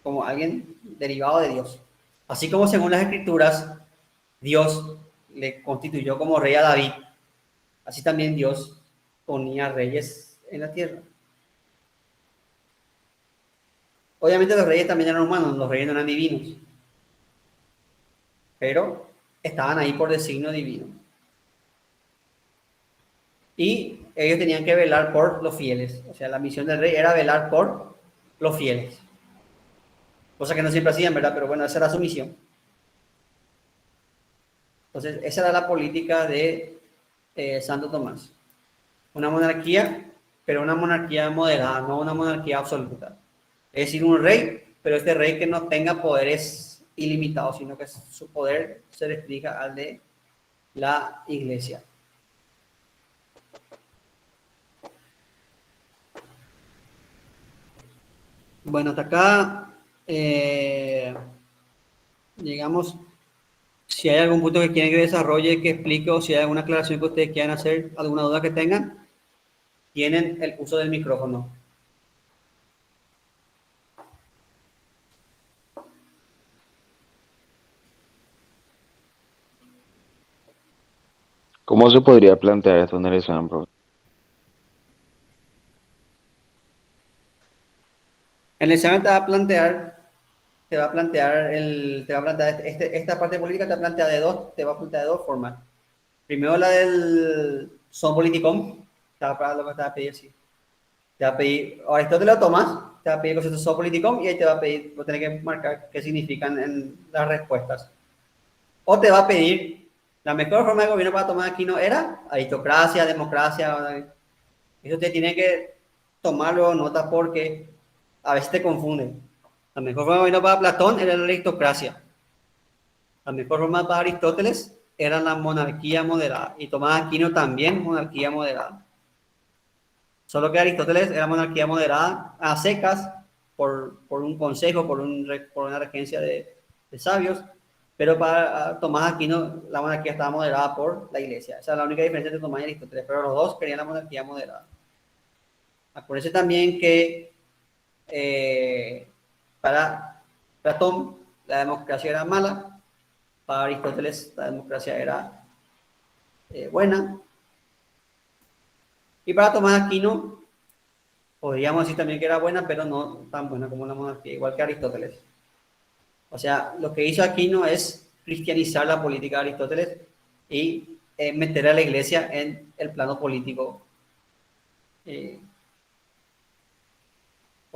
como alguien derivado de Dios. Así como según las escrituras, Dios le constituyó como rey a David, así también Dios ponía reyes en la tierra. Obviamente los reyes también eran humanos, los reyes no eran divinos, pero estaban ahí por designio divino. Y ellos tenían que velar por los fieles. O sea, la misión del rey era velar por los fieles. Cosa que no siempre hacían, ¿verdad? Pero bueno, esa era su misión. Entonces, esa era la política de Santo Tomás. Una monarquía, pero una monarquía moderada, no una monarquía absoluta. Es decir, un rey, pero este rey que no tenga poderes ilimitados, sino que su poder se restrinja al de la iglesia. Bueno, hasta acá llegamos. Si hay algún punto que quieren que desarrolle, que explique, o si hay alguna aclaración que ustedes quieran hacer, alguna duda que tengan, tienen el uso del micrófono. ¿Cómo se podría plantear esto en el examen, profe? En el examen te va a plantear esta parte política te va a plantear de dos formas. Primero la del son politicón, te va a pedir así. Te va a pedir, Aristóteles lo tomas, te va a pedir concepto son politicón y ahí te va a pedir, vos tenés que marcar qué significan en las respuestas. O te va a pedir, la mejor forma de gobierno para tomar aquí no era aristocracia, democracia. Eso te tiene que tomarlo nota porque a veces te confunden. La mejor forma de gobierno para Platón era la aristocracia. La mejor forma para Aristóteles era la monarquía moderada. Y Tomás Aquino también monarquía moderada. Solo que Aristóteles era monarquía moderada a secas por un consejo, por una regencia de sabios. Pero para Tomás Aquino la monarquía estaba moderada por la iglesia. Esa es la única diferencia entre Tomás y Aristóteles. Pero los dos querían la monarquía moderada. Acuérdense también que para Platón la democracia era mala, para Aristóteles la democracia era buena, y para Tomás Aquino podríamos decir también que era buena, pero no tan buena como la monarquía, igual que Aristóteles. O sea, lo que hizo Aquino es cristianizar la política de Aristóteles y meter a la iglesia en el plano político.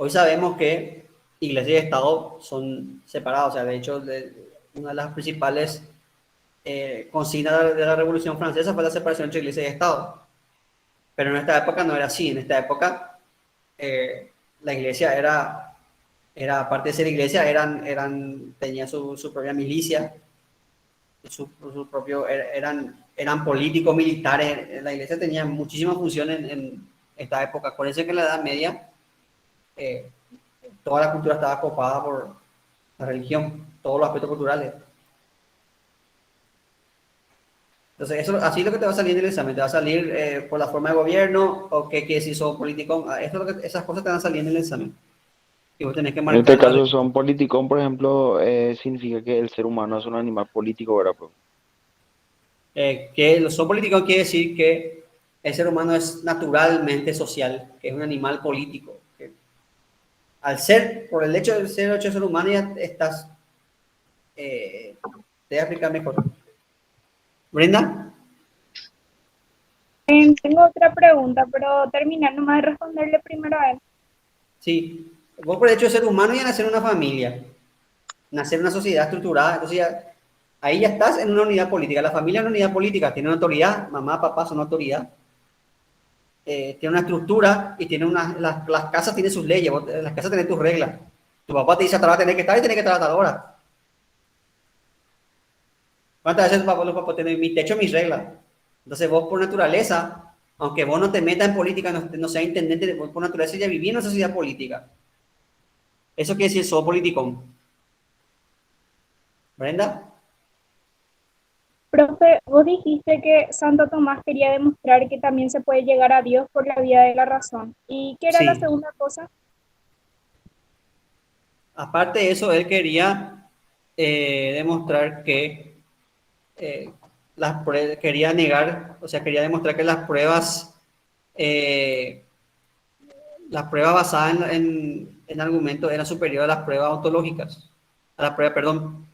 Hoy sabemos que iglesia y Estado son separados. O sea, de hecho, una de las principales consignas de la Revolución Francesa fue la separación entre iglesia y Estado. Pero en esta época no era así. En esta época la iglesia era, aparte de ser iglesia, tenía su propia milicia, eran políticos, militares. La iglesia tenía muchísimas funciones en esta época. Acuérdense que en la Edad Media toda la cultura estaba copada por la religión, todos los aspectos culturales. Entonces, eso, así es lo que te va a salir en el examen. Te va a salir por la forma de gobierno o qué quiere decir son politicón. Esas cosas te van a salir en el examen. Y vos tenés que En este marcar. caso, son politicón, por ejemplo, significa que el ser humano es un animal político, ¿verdad, profe? Que los son politicón quiere decir que el ser humano es naturalmente social, que es un animal político. Que por el hecho de ser humano, ya estás. Te voy a explicar mejor. Brenda. Tengo otra pregunta, pero terminar nomás de responderle primero a él. Sí, vos por el hecho de ser humano y nacer en una familia, nacer en una sociedad estructurada, entonces ya, ahí ya estás en una unidad política. La familia es una unidad política, tiene una autoridad, mamá, papá son una autoridad, tiene una estructura y tiene las casas tienen sus leyes, las casas tienen tus reglas. Tu papá te dice hasta ahora tener que estar y tener que estar hasta ahora. ¿Cuántas veces los papás tienen mi techo, mis reglas? Entonces vos por naturaleza, aunque vos no te metas en política, no seas intendente, vos por naturaleza ya vivís en una sociedad política. Eso quiere decir sos politicón. Brenda, Profe, vos dijiste que Santo Tomás quería demostrar que también se puede llegar a Dios por la vía de la razón. ¿Y qué era la sí. segunda cosa? Aparte de eso, él quería demostrar que eh, quería negar, o sea, quería demostrar que eh, las pruebas basadas en argumentos eran superiores a las pruebas ontológicas, a la prueba, perdón,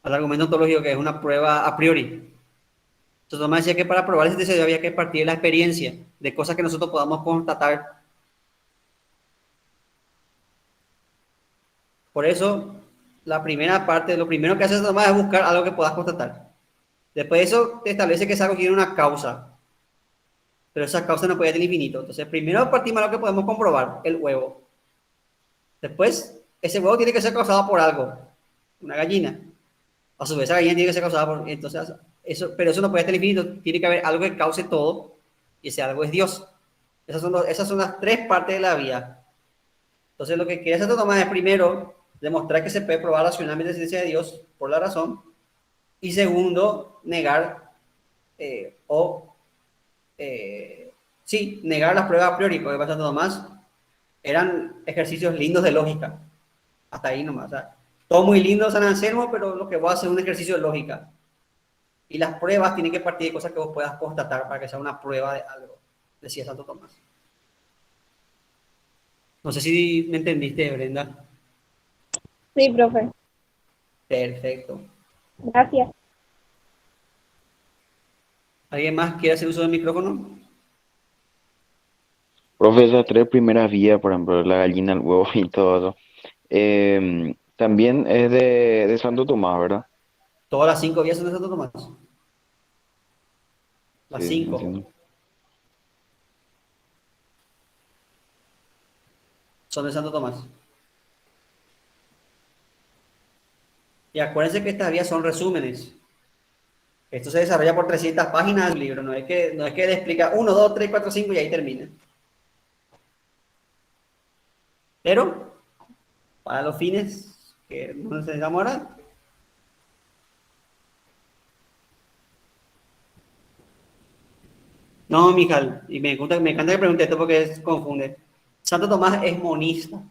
al argumento ontológico que es una prueba a priori. Entonces, Tomás decía que para probar ese deseo había que partir de la experiencia, de cosas que nosotros podamos constatar. Por eso, la primera parte, lo primero que hace Tomás es buscar algo que puedas constatar. Después de eso, te establece que es algo que tiene una causa, pero esa causa no puede ser infinito. Entonces, primero partimos de lo que podemos comprobar, el huevo. Después, ese huevo tiene que ser causado por algo, una gallina. A su vez, esa gallina tiene que ser causada por... Entonces, pero eso no puede ser infinito, tiene que haber algo que cause todo, y ese algo es Dios. Esas son las tres partes de la vida. Entonces, lo que quiere hacer Tomás es primero demostrar que se puede probar racionalmente la existencia de Dios por la razón, y segundo, negar o sí, negar las pruebas a priori, porque pasa todo más, eran ejercicios lindos de lógica. Hasta ahí nomás. O sea, todo muy lindo San Anselmo, pero lo que voy a hacer es un ejercicio de lógica. Y las pruebas tienen que partir de cosas que vos puedas constatar para que sea una prueba de algo, decía Santo Tomás. No sé si me entendiste, Brenda. Sí, profe. Perfecto. Gracias. ¿Alguien más quiere hacer uso del micrófono? Profe, esas tres primeras vías, por ejemplo, la gallina, el huevo y todo eso, también es de Santo Tomás, ¿verdad? Todas las 5 vías son de Santo Tomás. Las Sí, sí, 5 entiendo. son de Santo Tomás. Y acuérdense que estas vías son resúmenes. Esto se desarrolla por 300 páginas del libro, no es que le explica 1, 2, 3, 4, 5 y ahí termina. Pero, para los fines que no necesitamos ahora, no, Mijal, y me encanta que pregunte esto porque confunde. Santo Tomás es monista,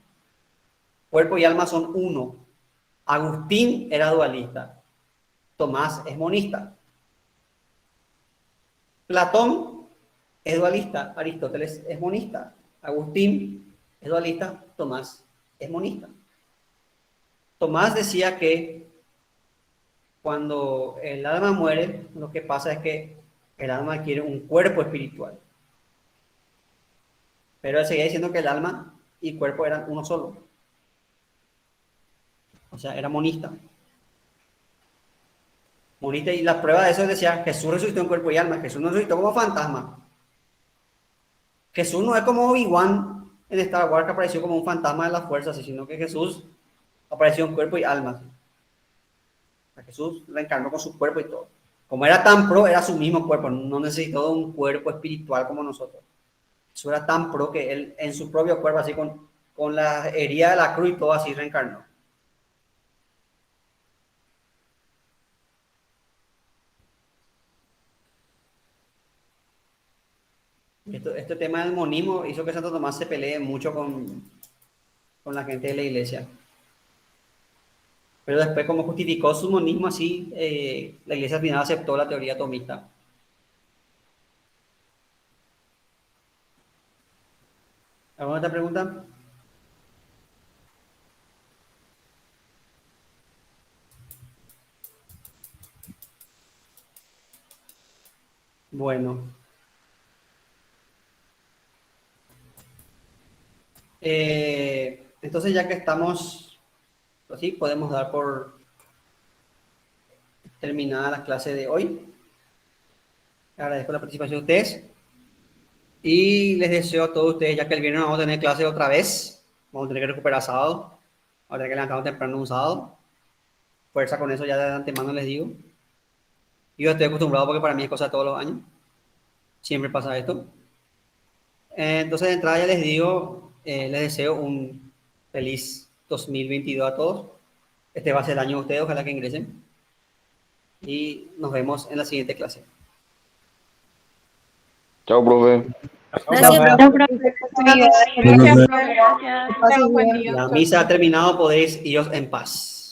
cuerpo y alma son uno. Agustín era dualista, Tomás es monista. Platón es dualista, Aristóteles es monista, Agustín es dualista, Tomás es monista. Tomás decía que cuando el alma muere, lo que pasa es que el alma adquiere un cuerpo espiritual. Pero él seguía diciendo que el alma y cuerpo eran uno solo. O sea, era monista. Monista, y la prueba de eso decía, Jesús resucitó en cuerpo y alma. Jesús no resucitó como fantasma. Jesús no es como Obi-Wan en Star Wars que apareció como un fantasma de las fuerzas, sino que Jesús apareció en cuerpo y alma. O sea, Jesús reencarnó con su cuerpo y todo. Como era tan pro, era su mismo cuerpo, no necesitó un cuerpo espiritual como nosotros. Jesús era tan pro que él en su propio cuerpo, así con la herida de la cruz y todo así reencarnó. Este tema del monismo hizo que Santo Tomás se pelee mucho con la gente de la iglesia. Pero después, como justificó su monismo así, la iglesia al final aceptó la teoría tomista. ¿Alguna otra pregunta? Bueno, Entonces, ya que estamos así, podemos dar por terminada la clase de hoy. Agradezco la participación de ustedes y les deseo a todos ustedes, ya que el viernes vamos a tener clase otra vez, vamos a tener que recuperar sábado, ahora que levantamos temprano un sábado. Fuerza con eso ya de antemano les digo. Yo estoy acostumbrado porque para mí es cosa de todos los años. Siempre pasa esto. Entonces, de entrada ya les digo, les deseo un feliz 2022 a todos. Este va a ser el año de ustedes, ojalá que ingresen. Y nos vemos en la siguiente clase. Chao, profe. Gracias, Chao. profe. Gracias, profe. Gracias. Tengan un buen día. La misa ha terminado, podéis iros en paz.